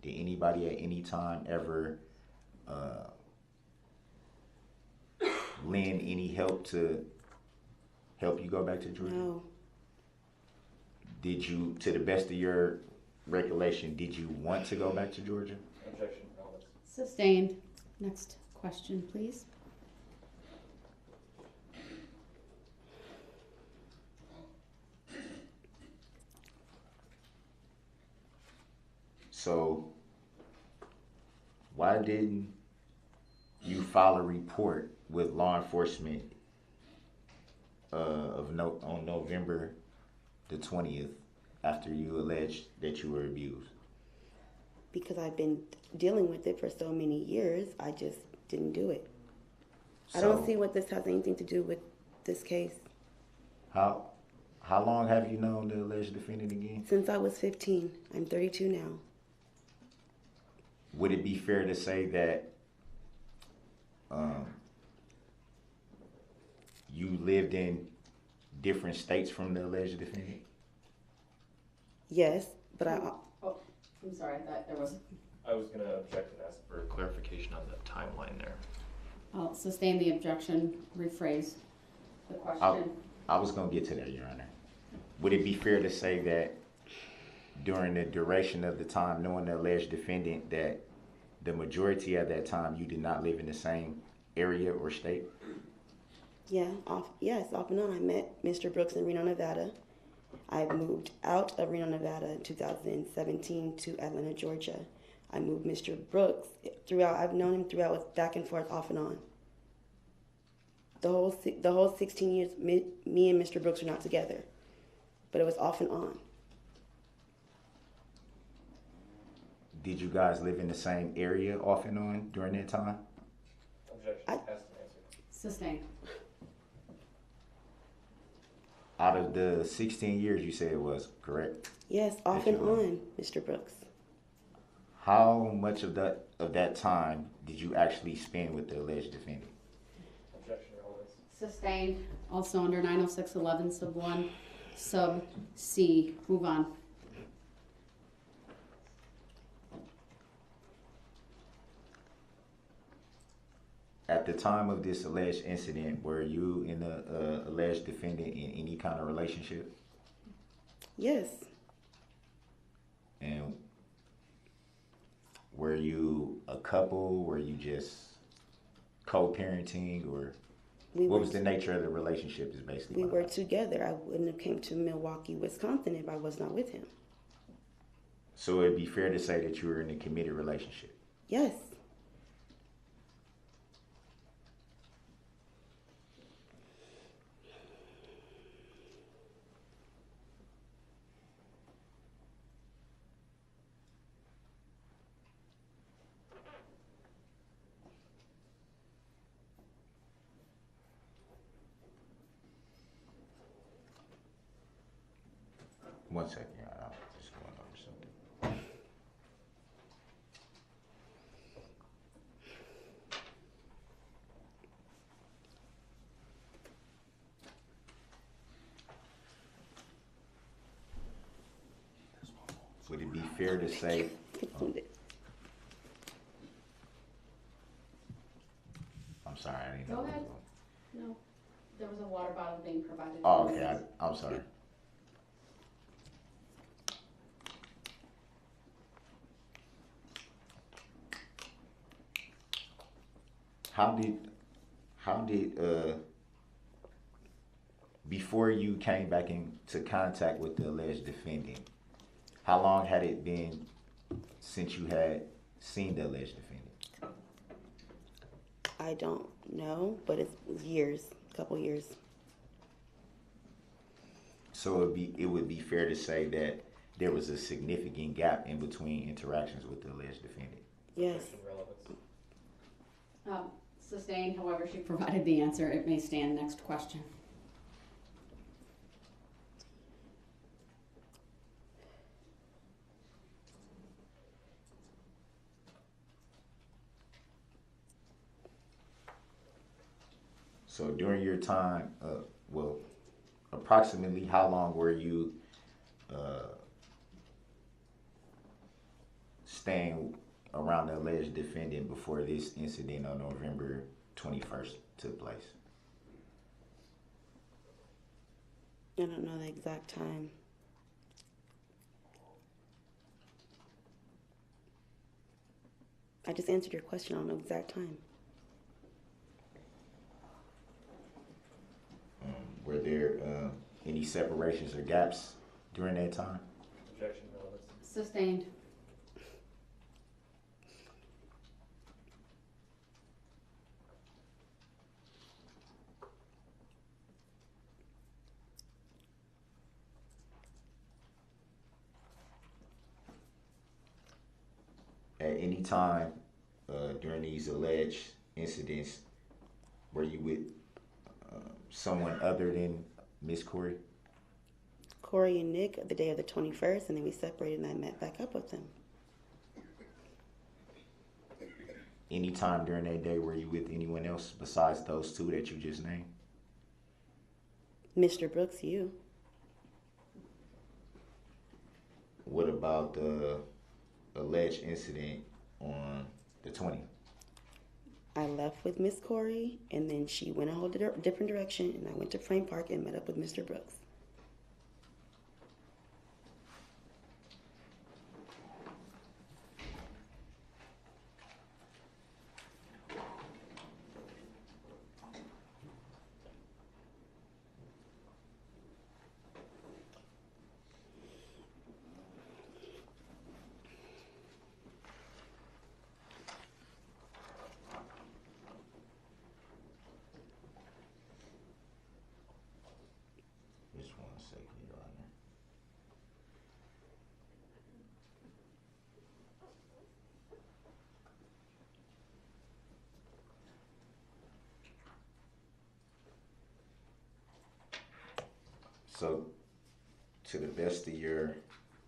Did anybody at any time ever lend any help to help you go back to Georgia? No. Did you, to the best of your recollection, did you want to go back to Georgia? Objection. Sustained. Next question, please. So why didn't you file a report with law enforcement on November the 20th after you alleged that you were abused? Because I've been dealing with it for so many years, I just didn't do it. I So don't see what this has anything to do with this case. how long have you known the alleged defendant again? Since I was 15. I'm 32 now. Would it be fair to say that you lived in different states from the alleged defendant? Yes, but Oh, I'm sorry, I thought there was. I was going to object and ask for clarification on the timeline there. I'll sustain the objection, rephrase the question. I was going to get to that, Your Honor. Would it be fair to say that during the duration of the time knowing the alleged defendant that the majority of that time you did not live in the same area or state? yeah, off and on. I met Mr. Brooks in Reno, Nevada. I moved out of Reno, Nevada in 2017 to Atlanta, Georgia. I moved Mr. Brooks throughout. I've known him throughout, back and forth, off and on. The whole 16 years, me and Mr. Brooks were not together, but it was off and on. Did you guys live in the same area off and on during that time? Objection. I- Ask and answer. Sustained. Out of the 16 years you said it was, correct? Yes, off Did and you, on, Mr. Brooks. How much of that time did you actually spend with the alleged defendant? Objection, Your Honor. Sustained. Also under 906, 11 sub 1 sub C. Move on. At the time of this alleged incident, were you and the alleged defendant in any kind of relationship? Yes, And were you a couple? Were you just co-parenting, or what was the nature of the relationship? Is basically we what were I'm asking. together. I wouldn't have came to Milwaukee, Wisconsin if I was not with him. So it'd be fair to say that you were in a committed relationship. Yes. One second, Your Honor. fair to say, I'm sorry, I didn't know. Go ahead. No, there was a water bottle being provided. Oh, okay, I'm sorry. How did before you came back into contact with the alleged defendant, how long had it been since you had seen the alleged defendant? I don't know, but it's years, a couple years. So it would be fair to say that there was a significant gap in between interactions with the alleged defendant. Yes. Sustained, however, she provided the answer. It may stand. Next question. So during your time, approximately how long were you staying around the alleged defendant before this incident on November 21st took place? I don't know the exact time. I just answered your question. I don't know the exact time. Were there any separations or gaps during that time? Objection, relevance. Sustained. At any time during these alleged incidents, were you with someone other than Miss Corey? Corey and Nick the day of the 21st, and then we separated and I met back up with them. Any time during that day were you with anyone else besides those two that you just named? Mr. Brooks, you. What about the alleged incident on the 20th? I left with Miss Corey, and then she went a whole different direction, and I went to Frame Park and met up with Mr. Brooks. Just one second, Your Honor. So, to the best of your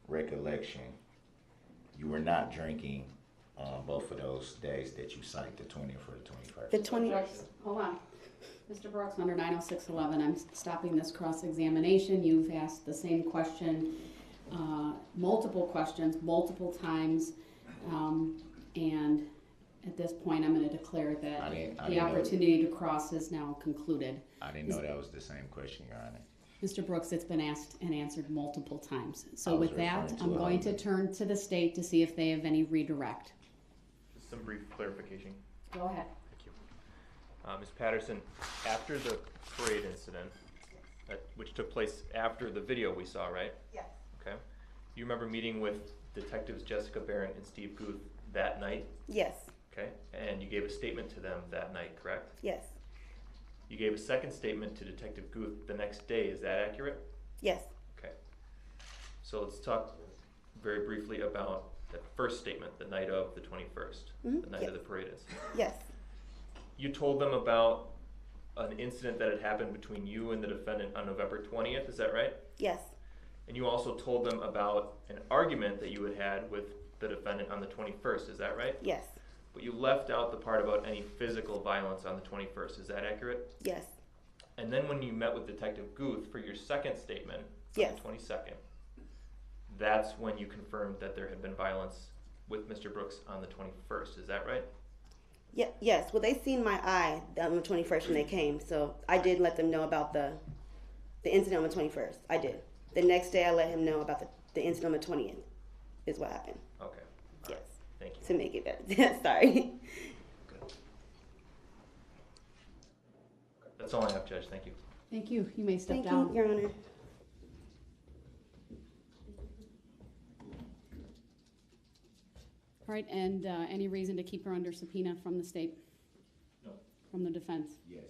recollection, you were not drinking on both of those days that you cite, the 20th or the 21st? The 20. Hold on. Mr. Brooks, under 90611, I'm stopping this cross-examination. You've asked the same question, multiple questions, multiple times, and at this point, I'm going to declare that I the didn't opportunity to cross is now concluded. I didn't know that was the same question, Your Honor. Mr. Brooks, it's been asked and answered multiple times. I So was with that, referring to I'm going to Hollywood. turn to the state to see if they have any redirect. Some brief clarification. Go ahead. Thank you. Ms. Patterson, after the parade incident, which took place after the video we saw, right? Yes. Okay. You remember meeting with Detectives Jessica Barron and Steve Guth that night? Yes. Okay. And you gave a statement to them that night, correct? Yes. You gave a second statement to Detective Guth the next day. Is that accurate? Yes. Okay. So let's talk very briefly about that first statement, the night of the 21st, Mhm. the night Yes. of the parade incident. Yes. You told them about an incident that had happened between you and the defendant on November 20th, is that right? Yes. And you also told them about an argument that you had had with the defendant on the 21st, is that right? Yes. But you left out the part about any physical violence on the 21st, is that accurate? Yes. And then when you met with Detective Guth for your second statement, on Yes. the 22nd, that's when you confirmed that there had been violence with Mr. Brooks on the 21st. Is that right? Yeah, yes. Well, they seen my eye on the 21st when they came, so I did let them know about the incident on the 21st. I did. The next day, I let him know about the incident on the 20th. Is what happened. Okay. All Yes. right. Thank you. To make it better. Sorry. Good. That's all I have, Judge. Thank you. Thank you. You may step Thank down. you, Your Honor. All right, and any reason to keep her under subpoena from the state? No. From the defense? Yes.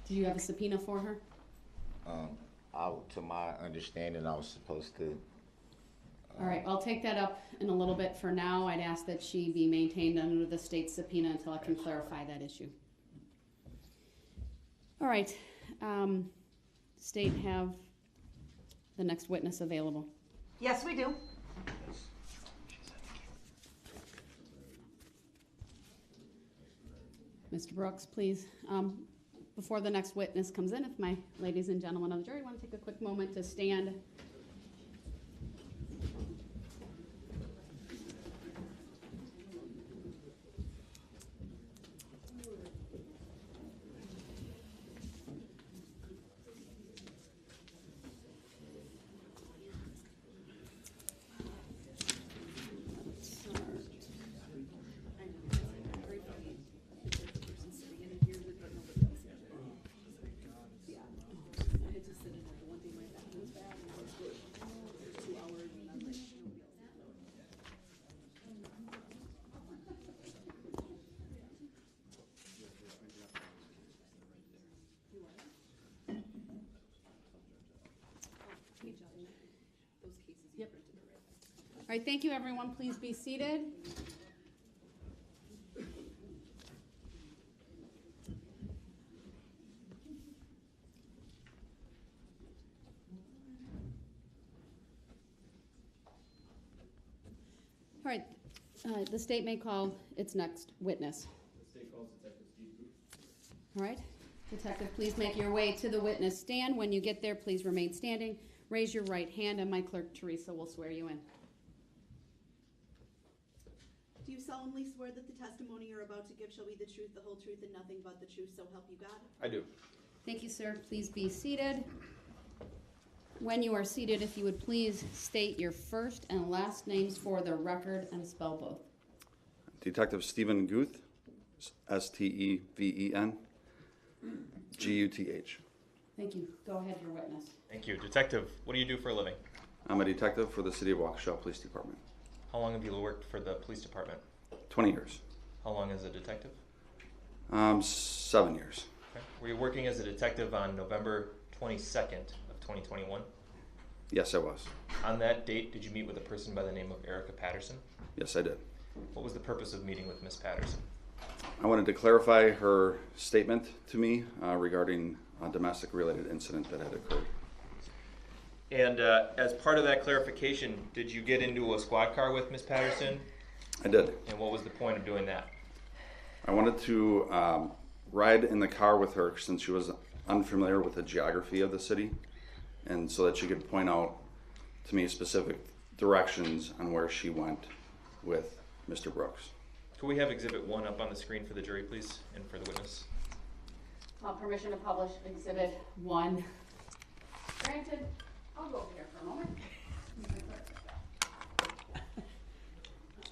Do you have a subpoena for her? To my understanding, I was supposed to. All right, I'll take that up in a little bit. For now, I'd ask that she be maintained under the state subpoena until I can clarify that issue. All right, state have the next witness available. Yes, we do. Mr. Brooks, please. Before the next witness comes in, if my ladies and gentlemen of the jury want to take a quick moment to stand. Yep. All right, thank you, everyone. Please be seated. All right, the state may call its next witness. The state calls Detective Steve Booth. All right, detective, please make your way to the witness stand. When you get there, please remain standing. Raise your right hand, and my clerk, Teresa, will swear you in. Do you solemnly swear that the testimony you're about to give shall be the truth, the whole truth, and nothing but the truth, so help you God? I do. Thank you, sir. Please be seated. When you are seated, if you would please state your first and last names for the record and spell both. Detective Stephen Guth, Steven Guth. Thank you. Go ahead, your witness. Thank you. Detective, what do you do for a living? I'm a detective for the City of Waukesha Police Department. How long have you worked for the police department? 20 years. How long as a detective? 7 years. Okay. Were you working as a detective on November 22nd of 2021? Yes, I was. On that date, did you meet with a person by the name of Erica Patterson? Yes, I did. What was the purpose of meeting with Miss Patterson? I wanted to clarify her statement to me regarding a domestic-related incident that had occurred. And as part of that clarification, did you get into a squad car with Miss Patterson? I did. And what was the point of doing that? I wanted to ride in the car with her since she was unfamiliar with the geography of the city, and so that she could point out to me specific directions on where she went with Mr. Brooks. Could we have Exhibit 1 up on the screen for the jury, please, and for the witness? Permission to publish Exhibit 1. Granted. I'll go over here for a moment.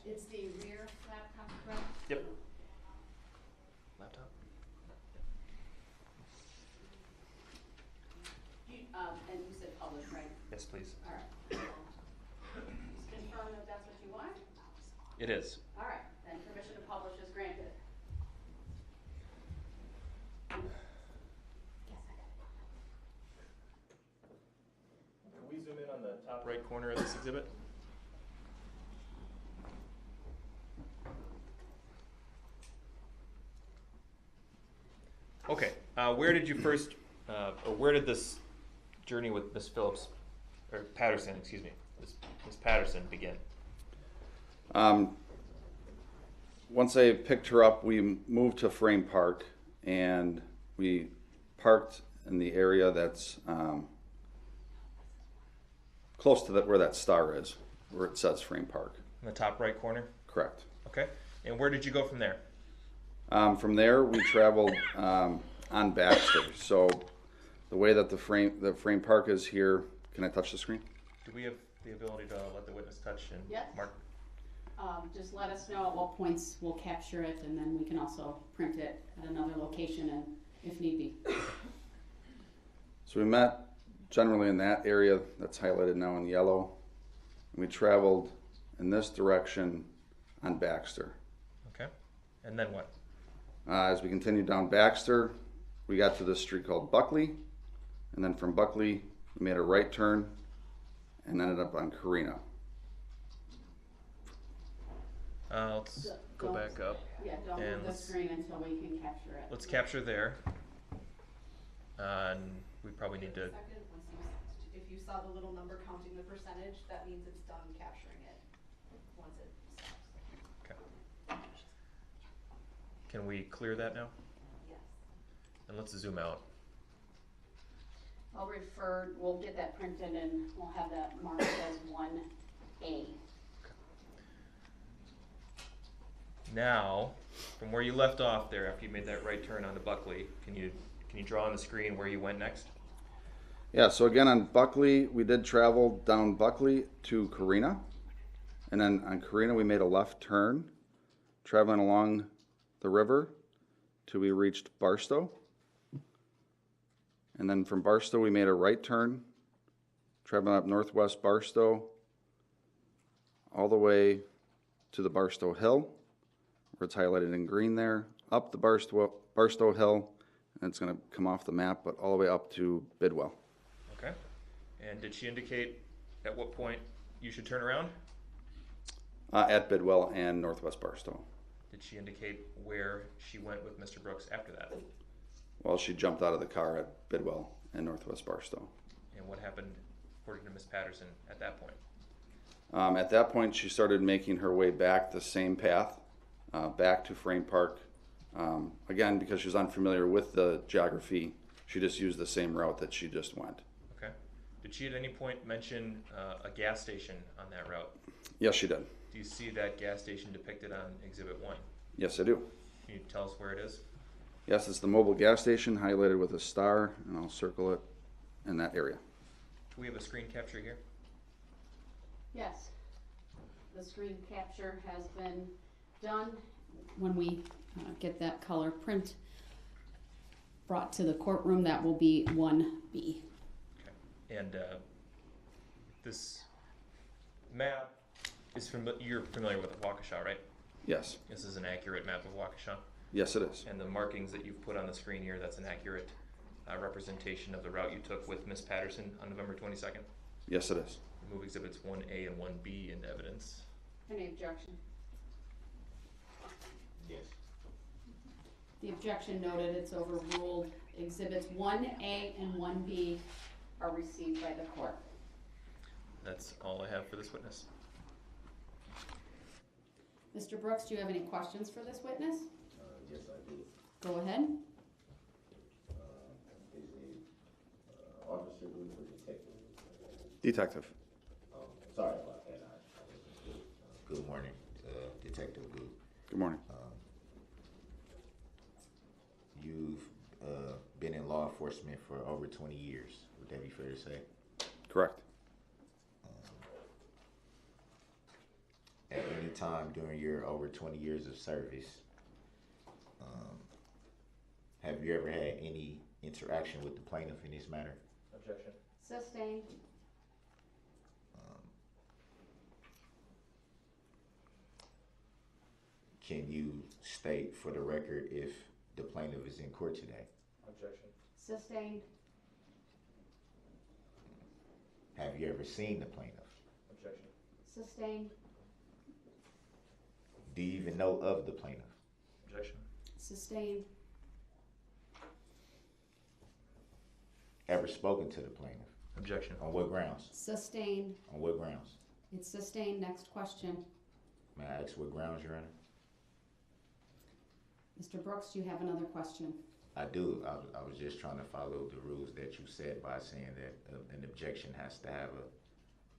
It's the rear laptop, correct? Yep. Laptop? And you said publish, right? Yes, please. All right. Just confirm that that's what you want? It is. All right, then permission to publish is granted. Can we zoom in on the top right corner of this exhibit? Okay, where did you first, or where did this journey with Miss Phillips, or Patterson, excuse me, Miss Patterson begin? Once I picked her up, we moved to Frame Park, and we parked in the area that's close to where that star is, where it says Frame Park. In the top right corner? Correct. Okay. And where did you go from there? From there, we traveled on Baxter. So the way that the frame park is here, can I touch the screen? Do we have the ability to let the witness touch and Yes. mark? Just let us know at what points we'll capture it, and then we can also print it at another location and if need be. So we met generally in that area that's highlighted now in yellow. We traveled in this direction on Baxter. Okay. And then what? As we continued down Baxter, we got to this street called Buckley, and then from Buckley, we made a right turn and ended up on Carina. Let's go back up. Yeah, don't And move the let's- screen until we can capture it. Let's capture there. And we probably need to. Second, if you saw the little number counting the percentage, that means it's done capturing it once it stops. Okay. Can we clear that now? Yes. And let's zoom out. We'll get that printed and we'll have that marked as 1A. Now, from where you left off there, after you made that right turn onto Buckley, can you draw on the screen where you went next? Yeah, so again on Buckley, we did travel down Buckley to Carina. And then on Carina, we made a left turn, traveling along the river till we reached Barstow. And then from Barstow, we made a right turn, traveling up northwest Barstow, all the way to the Barstow Hill, where it's highlighted in green there, up the Barstow Hill, and it's going to come off the map, but all the way up to Bidwell. Okay. And did she indicate at what point you should turn around? At Bidwell and northwest Barstow. Did she indicate where she went with Mr. Brooks after that? Well, she jumped out of the car at Bidwell and northwest Barstow. And what happened, according to Ms. Patterson, at that point? At that point, she started making her way back the same path, back to Frame Park. Again, because she was unfamiliar with the geography, she just used the same route that she just went. Okay. Did she at any point mention a gas station on that route? Yes, she did. Do you see that gas station depicted on Exhibit 1? Yes, I do. Can you tell us where it is? Yes, it's the mobile gas station highlighted with a star, and I'll circle it in that area. Do we have a screen capture here? Yes. The screen capture has been done. When we get that color print brought to the courtroom, that will be 1B. Okay. And this map is you're familiar with Waukesha, right? Yes. This is an accurate map of Waukesha. Yes, it is. And the markings that you've put on the screen here, that's an accurate representation of the route you took with Ms. Patterson on November 22nd. Yes, it is. Remove exhibits 1A and 1B into evidence. Any objection? Yes. The objection noted, it's overruled. Exhibits 1A and 1B are received by the court. That's all I have for this witness. Mr. Brooks, do you have any questions for this witness? Yes, I do. Go ahead. Is it Officer Booth or Detective? Detective. Sorry about that. Good morning, Detective Booth. Good morning. You've been in law enforcement for over 20 years. Would that be fair to say? Correct. At any time during your over 20 years of service, have you ever had any interaction with the plaintiff in this matter? Objection. Sustained. Can you state for the record if the plaintiff is in court today? Objection. Sustained. Have you ever seen the plaintiff? Objection. Sustained. Do you even know of the plaintiff? Objection. Sustained. Ever spoken to the plaintiff? Objection. On what grounds? Sustained. On what grounds? It's sustained. Next question. May I ask what grounds, Your Honor? Mr. Brooks, do you have another question? I do. I was just trying to follow the rules that you set by saying that an objection has to have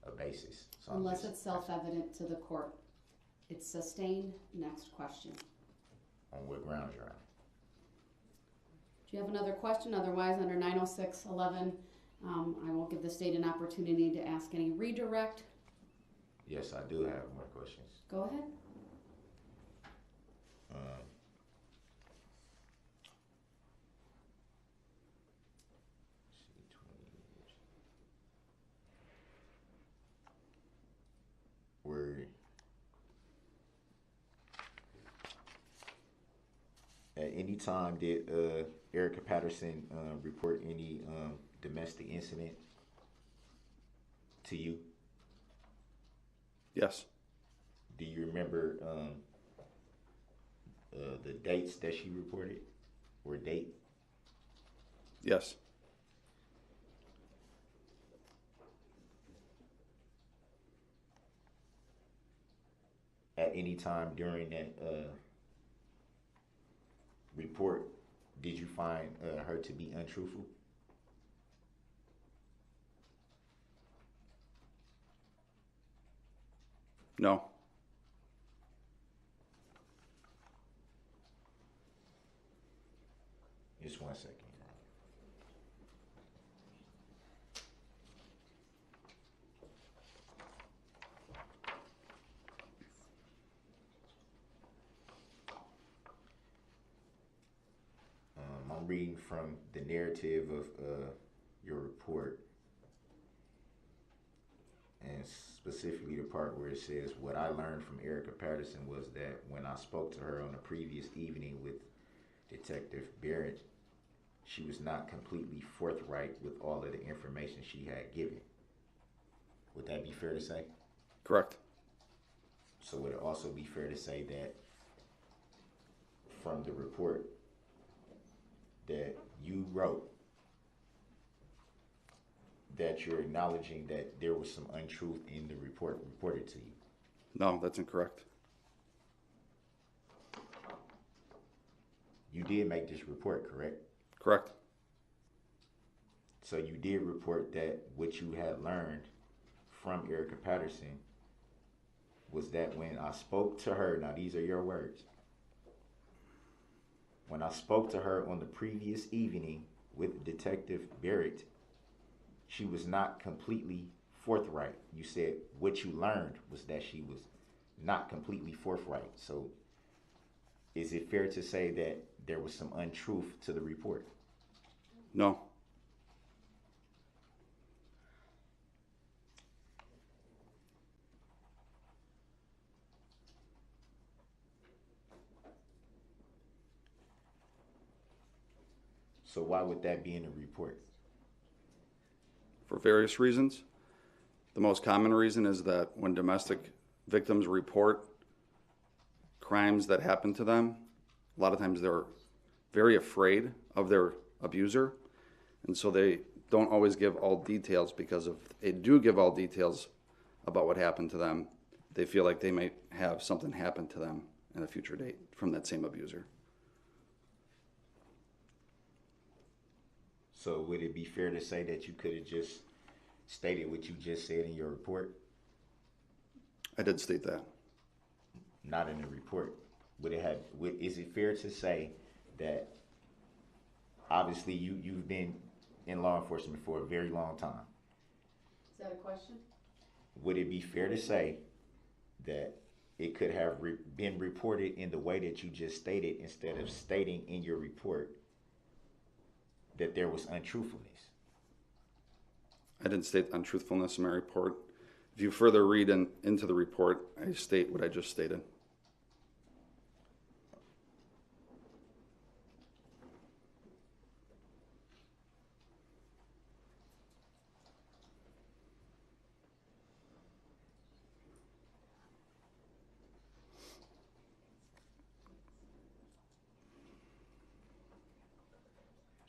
a basis. So I'm Unless just- it's self-evident to the court. It's sustained. Next question. On what grounds, Your Honor? Do you have another question? Otherwise, under 906.11, I will give the state an opportunity to ask any redirect. Yes, I do have more questions. Go ahead. See, 20 years. Were at any time did Erica Patterson report any domestic incident to you? Yes. Do you remember the dates that she reported or date? Yes. At any time during that report, did you find her to be untruthful? No. Just 1 second. I'm reading from the narrative of your report, and specifically the part where it says, what I learned from Erica Patterson was that when I spoke to her on a previous evening with Detective Barrett, she was not completely forthright with all of the information she had given. Would that be fair to say? Correct. So would it also be fair to say that from the report that you wrote, that you're acknowledging that there was some untruth in the report reported to you? No, that's incorrect. You did make this report, correct? Correct. So you did report that what you had learned from Erica Patterson was that when I spoke to her, now these are your words, when I spoke to her on the previous evening with Detective Barrett, she was not completely forthright. You said what you learned was that she was not completely forthright. So is it fair to say that there was some untruth to the report? No. So why would that be in the report? For various reasons. The most common reason is that when domestic victims report crimes that happen to them, a lot of times they're very afraid of their abuser, and so they don't always give all details, because if they do give all details about what happened to them, they feel like they might have something happen to them at a future date from that same abuser. So would it be fair to say that you could have just stated what you just said in your report? I did state that. Not in the report. Is it fair to say that obviously you've been in law enforcement for a very long time? Is that a question? Would it be fair to say that it could have been reported in the way that you just stated, instead of stating in your report that there was untruthfulness? I didn't state untruthfulness in my report. If you further read into the report, I state what I just stated.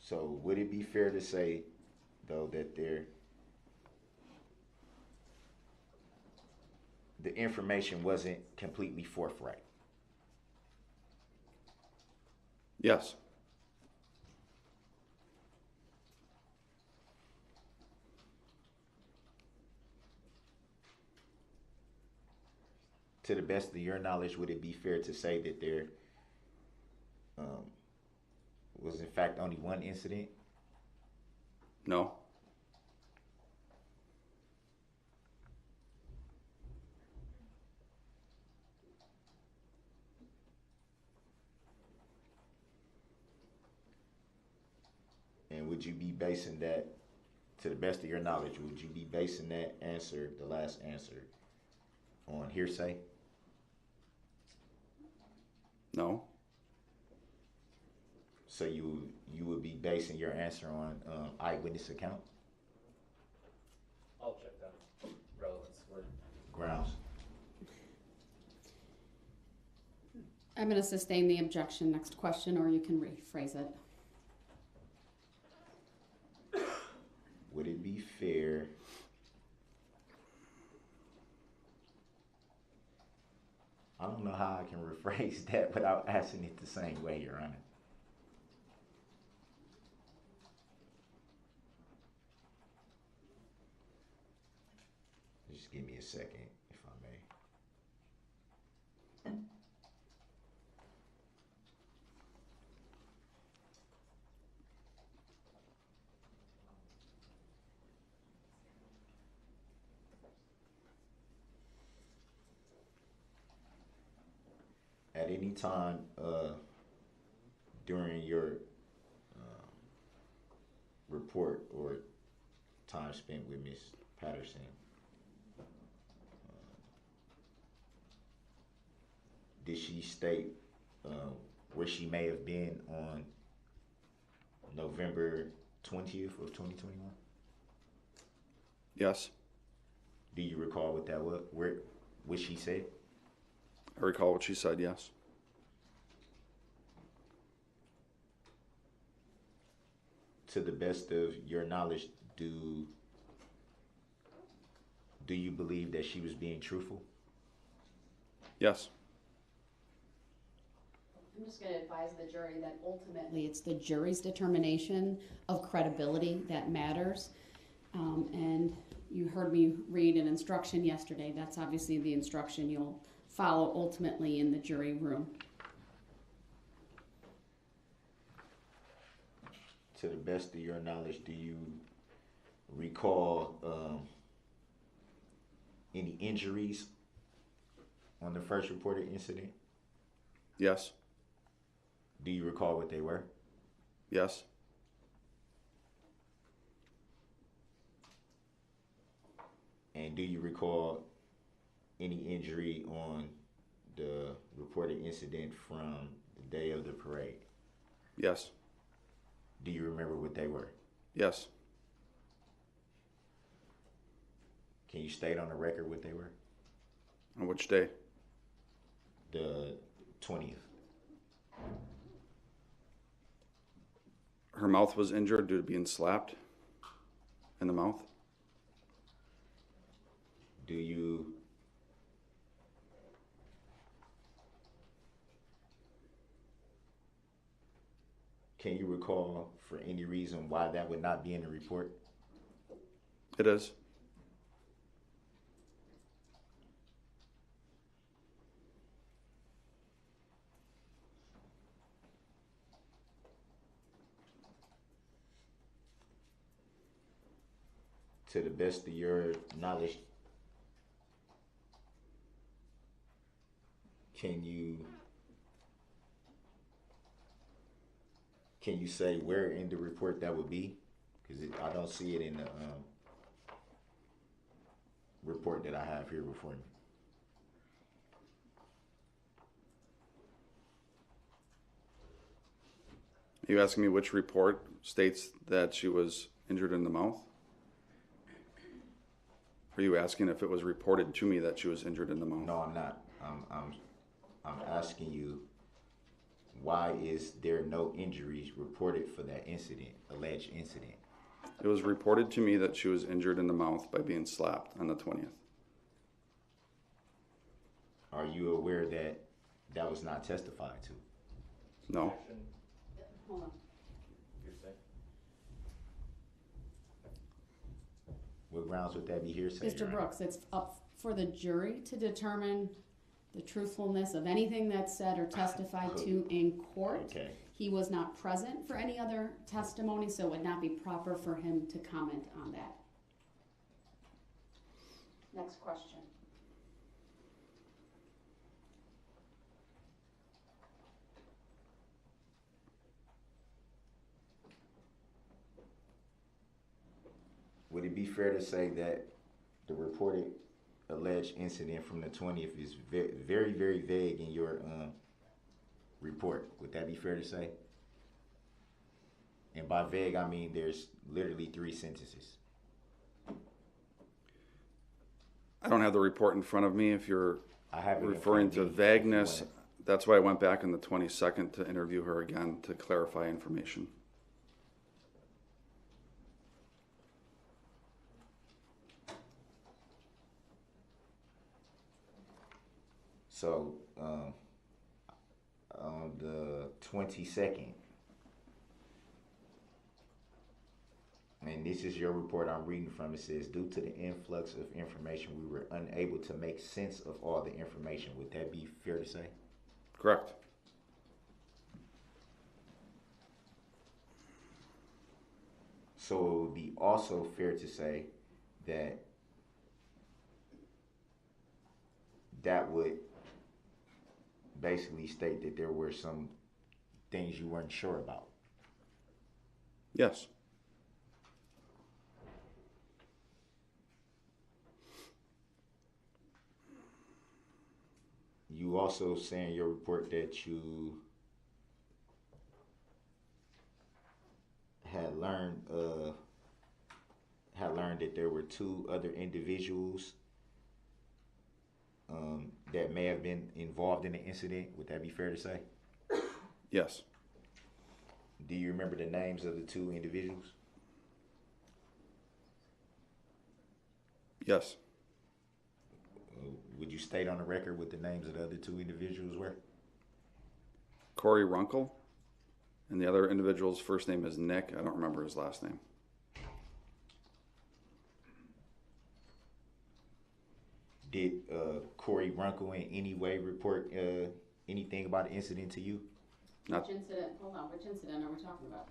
So would it be fair to say, though, that the information wasn't completely forthright? Yes. To the best of your knowledge, would it be fair to say that there was in fact only one incident? No. And would you be basing that, to the best of your knowledge, would you be basing that answer, the last answer, on hearsay? No. So you would be basing your answer on eyewitness account? I'll check that. Relevance. Grounds. I'm going to sustain the objection. Next question, or you can rephrase it. Would it be fair I don't know how I can rephrase that without asking it the same way, Your Honor. Just give me a second, if I may. At any time during your report or time spent with Ms. Patterson, did she state where she may have been on November 20th of 2021? Yes. Do you recall what that was? What she said? I recall what she said, yes. To the best of your knowledge, do you believe that she was being truthful? Yes. I'm just going to advise the jury that ultimately it's the jury's determination of credibility that matters. And you heard me read an instruction yesterday. That's obviously the instruction you'll follow ultimately in the jury room. To the best of your knowledge, do you recall any injuries on the first reported incident? Yes. Do you recall what they were? Yes. And do you recall any injury on the reported incident from the day of the parade? Yes. Do you remember what they were? Yes. Can you state on the record what they were? On which day? The 20th. Her mouth was injured due to being slapped in the mouth. Do you Can you recall for any reason why that would not be in the report? It is. To the best of your knowledge, can you say where in the report that would be? Because I don't see it in the report that I have here before me. Are you asking me which report states that she was injured in the mouth? Are you asking if it was reported to me that she was injured in the mouth? No, I'm not. I'm asking you, why is there no injuries reported for that incident, alleged incident? It was reported to me that she was injured in the mouth by being slapped on the 20th. Are you aware that that was not testified to? No. Hold on. What grounds would that be hearsay? Mr. Brooks, it's up for the jury to determine the truthfulness of anything that's said or testified to in court. Okay. He was not present for any other testimony, so it would not be proper for him to comment on that. Next question. Would it be fair to say that the reported alleged incident from the 20th is very, very vague in your report? Would that be fair to say? And by vague, I mean there's literally 3 sentences. I don't have the report in front of me. If you're I have it in referring front to of me. vagueness, that's why I went back on the 22nd to interview her again to clarify information. So, on the 22nd, and this is your report I'm reading from, it says, due to the influx of information, we were unable to make sense of all the information. Would that be fair to say? Correct. So it would be also fair to say that that would basically state that there were some things you weren't sure about. Yes. You also say in your report that you had learned that there were 2 other individuals that may have been involved in the incident. Would that be fair to say? Yes. Do you remember the names of the 2 individuals? Yes. Would you state on the record what the names of the other 2 individuals were? Corey Runkle, and the other individual's first name is Nick. I don't remember his last name. Did Corey Runkle in any way report anything about the incident to you? Not Which incident? Hold on. Which incident are we talking about?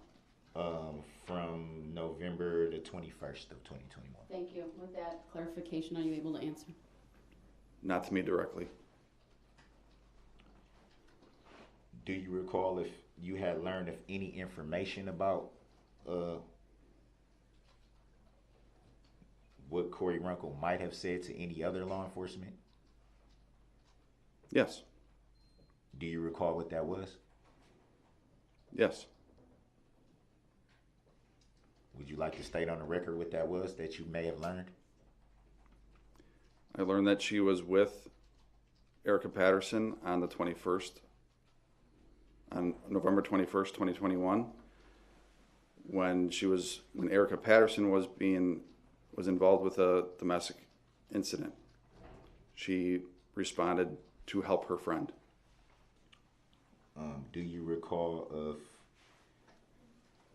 From November the 21st of 2021. Thank you. With that clarification, are you able to answer? not to me directly. Do you recall if you had learned of any information about what Corey Runkle might have said to any other law enforcement? Yes. Do you recall what that was? Yes. Would you like to state on the record what that was that you may have learned? I learned that she was with Erica Patterson on the 21st, on November 21st, 2021, when Erica Patterson was involved with a domestic incident. She responded to help her friend. Do you recall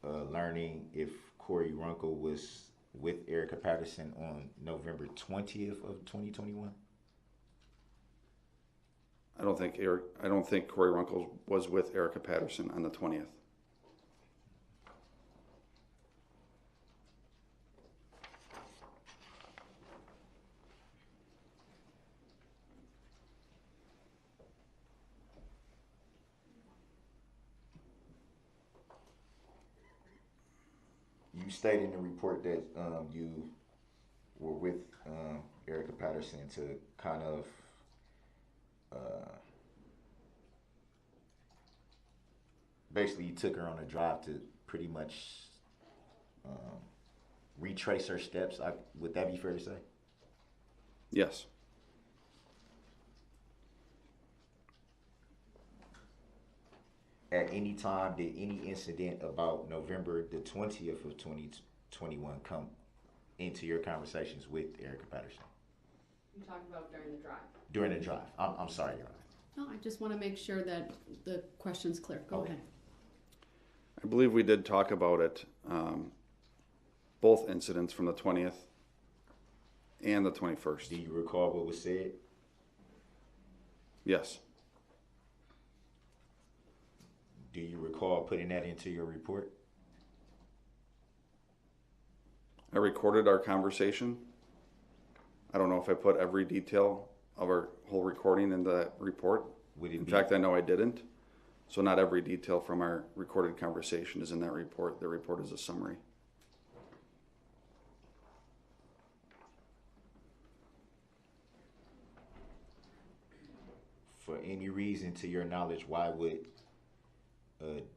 of learning if Corey Runkle was with Erica Patterson on November 20th of 2021? I don't think Corey Runkle was with Erica Patterson on the 20th. You stated in the report that you were with Erica Patterson to kind of basically you took her on a drive to pretty much retrace her steps. Would that be fair to say? Yes. At any time, did any incident about November the 20th of 2021 come into your conversations with Erica Patterson? You're talking about during the drive. During the drive. I'm sorry, Your Honor. No, I just want to make sure that the question's clear. Go Okay. ahead. I believe we did talk about it, both incidents from the 20th and the 21st. Do you recall what was said? Yes. Do you recall putting that into your report? I recorded our conversation. I don't know if I put every detail of our whole recording in that report. Would it In be- fact, I know I didn't. So not every detail from our recorded conversation is in that report. The report is a summary. For any reason, to your knowledge, why would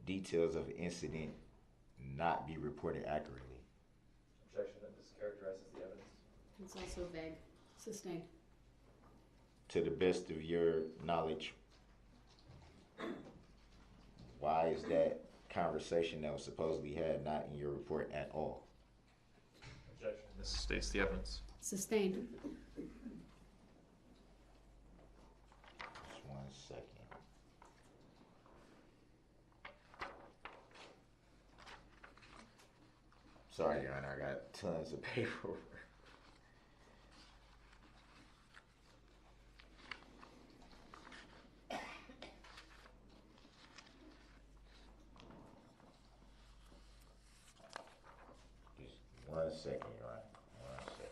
details of an incident not be reported accurately? Objection, that mischaracterizes the evidence. It's also vague. Sustained. To the best of your knowledge, why is that conversation that was supposedly had not in your report at all? Objection. This states the evidence. Sustained. Just 1 second. Sorry, Your Honor, I got tons of paperwork. Just 1 second, Your Honor. 1 second.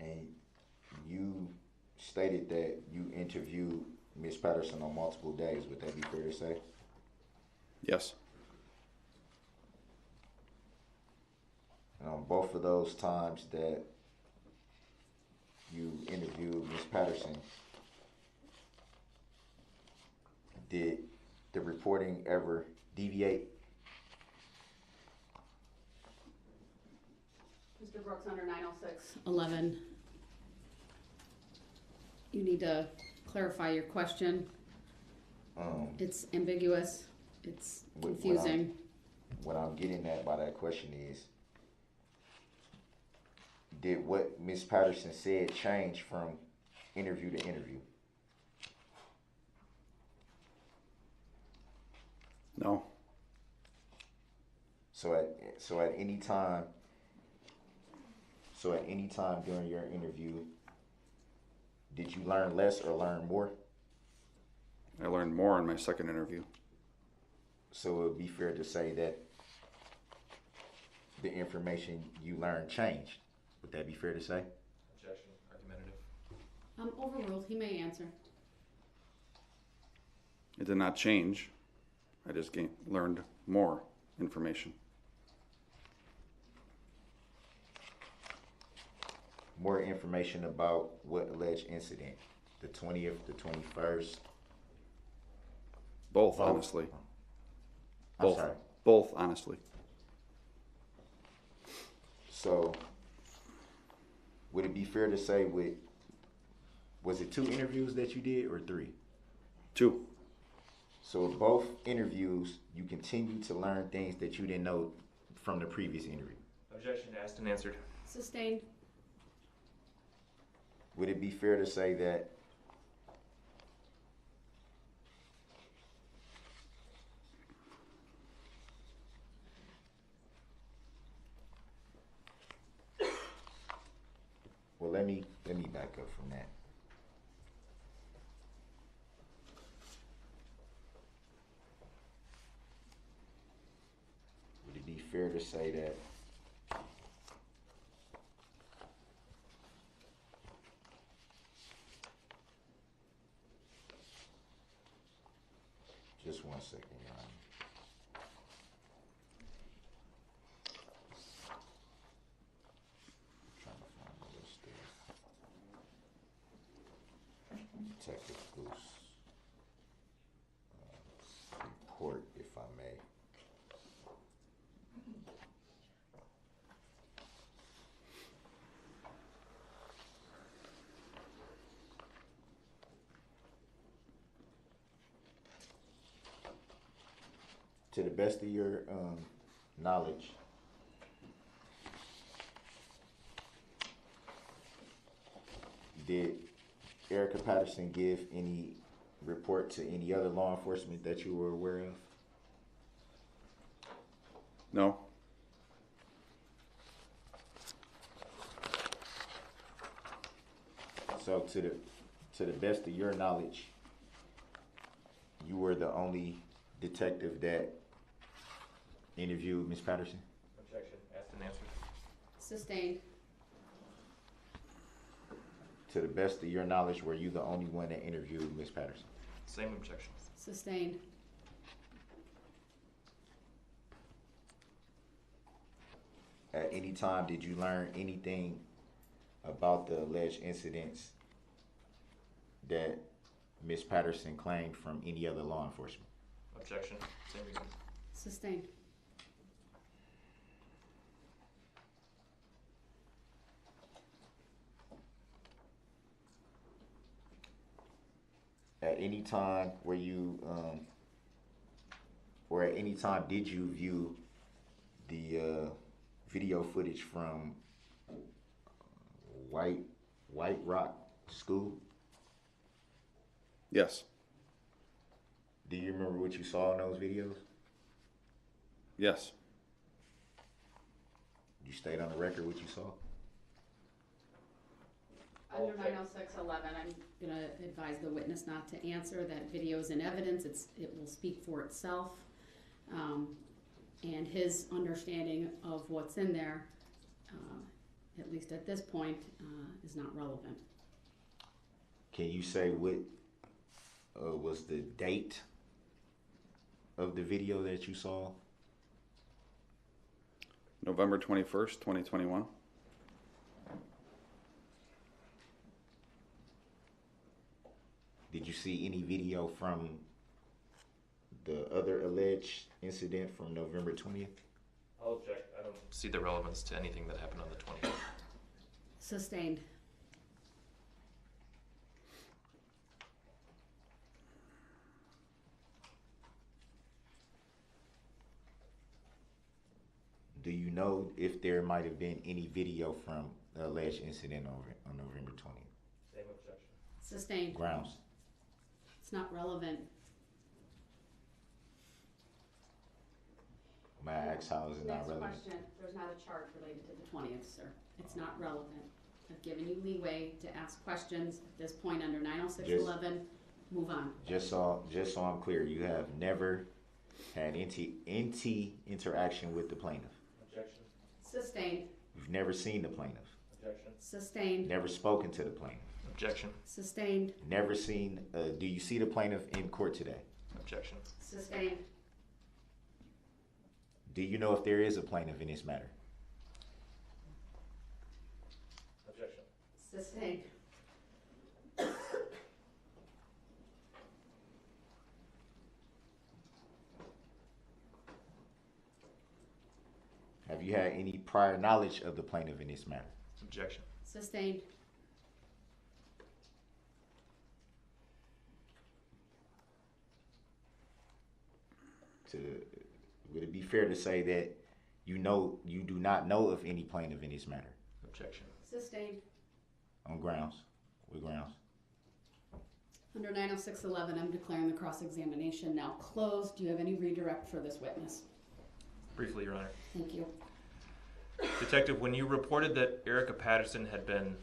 And you stated that you interviewed Ms. Patterson on multiple days. Would that be fair to say? Yes. And on both of those times that you interviewed Ms. Patterson, did the reporting ever deviate? Mr. Brooks, under 906.11. You need to clarify your question. It's ambiguous. It's confusing. What I'm getting at by that question is, did what Ms. Patterson said change from interview to interview? No. So at any time during your interview, did you learn less or learn more? I learned more in my second interview. So it would be fair to say that the information you learned changed. Would that be fair to say? Objection, argumentative. Overruled. He may answer. It did not change. I just learned more information. More information about what alleged incident? The 20th, the 21st? Both, Both. honestly. I'm Both. sorry. Both, honestly. So, would it be fair to say was it 2 interviews that you did or 3? 2. So both interviews, you continue to learn things that you didn't know from the previous interview. Objection, asked and answered. Sustained. Would it be fair to say that well, let me back up from that. Would it be fair to say that just 1 second, Your Honor. Trying to find the list of Detective Goose report, if I may. To the best of your knowledge, did Erica Patterson give any report to any other law enforcement that you were aware of? No. So to the best of your knowledge, you were the only detective that interviewed Ms. Patterson? Objection. Asked and answered. Sustained. To the best of your knowledge, were you the only one that interviewed Ms. Patterson? Same objection. Sustained. At any time, did you learn anything about the alleged incidents that Ms. Patterson claimed from any other law enforcement? Objection. Same reason. Sustained. At any time were you, or at any time did you view the video footage from White Rock School? Yes. Do you remember what you saw in those videos? Yes. You stayed on the record what you saw? Under 90611, I'm going to advise the witness not to answer. That video is in evidence. It will speak for itself. And his understanding of what's in there, at least at this point, is not relevant. Can you say what was the date of the video that you saw? November 21st, 2021. Did you see any video from the other alleged incident from November 20th? I'll object. I don't see the relevance to anything that happened on the 20th. Sustained. Do you know if there might have been any video from the alleged incident on November 20th? Same objection. Sustained. Grounds. It's not relevant. May I ask how is it not Next relevant? question. There's not a chart related to the 20th, sir. It's not relevant. I've given you leeway to ask questions at this point under 90611. Move on. Just so I'm clear, you have never had NT interaction with the plaintiff. Objection. Sustained. You've never seen the plaintiff. Objection. Sustained. Never spoken to the plaintiff. Objection. Sustained. Never seen. Do you see the plaintiff in court today? Objection. Sustained. Do you know if there is a plaintiff in this matter? Objection. Sustained. Have you had any prior knowledge of the plaintiff in this matter? Objection. Sustained. Would it be fair to say that you do not know of any plaintiff in this matter? Objection. Sustained. On grounds? What grounds? Under 90611, I'm declaring the cross-examination now closed. Do you have any redirect for this witness? Briefly, Your Honor. Thank you. Detective, when you reported that Erica Patterson had been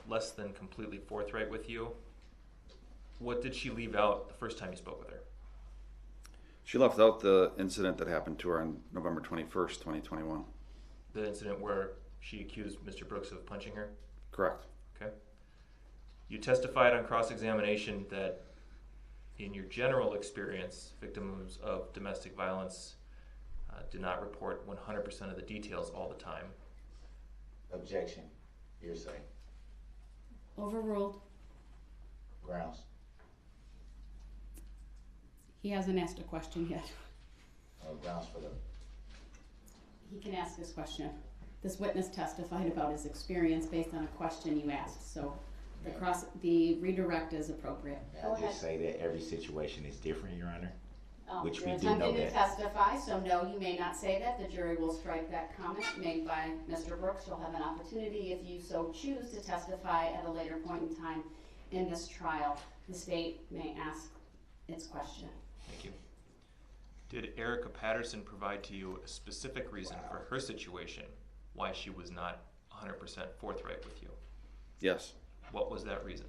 less than completely forthright with you, what did she leave out the first time you spoke with her? She left out the incident that happened to her on November 21st, 2021. The incident where she accused Mr. Brooks of punching her? Correct. Okay. You testified on cross-examination that in your general experience, victims of domestic violence do not report 100% of the details all the time. Objection. Hearsay. Overruled. Grounds. He hasn't asked a question yet. Grounds for the. He can ask his question. This witness testified about his experience based on a question you asked, so the redirect is appropriate. May I just say that every situation is different, Your Honor? Which You're we do know attempting to that. testify, so no, you may not say that. The jury will strike that comment made by Mr. Brooks. You'll have an opportunity, if you so choose, to testify at a later point in time in this trial, the state may ask its question. Thank you. Did Erica Patterson provide to you a specific reason for her situation, why she was not 100% forthright with you? Yes. What was that reason?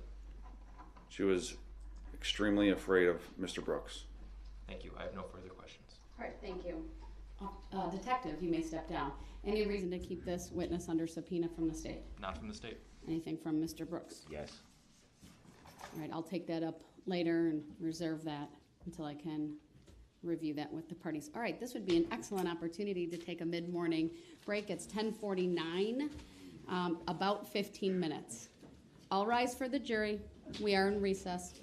She was extremely afraid of Mr. Brooks. Thank you. I have no further questions. All right, thank you. Detective, you may step down. Any reason to keep this witness under subpoena from the state? Not from the state. Anything from Mr. Brooks? Yes. All right, I'll take that up later and reserve that until I can review that with the parties. All right, this would be an excellent opportunity to take a mid-morning break. It's 10:49, about 15 minutes. All rise for the jury. We are in recess.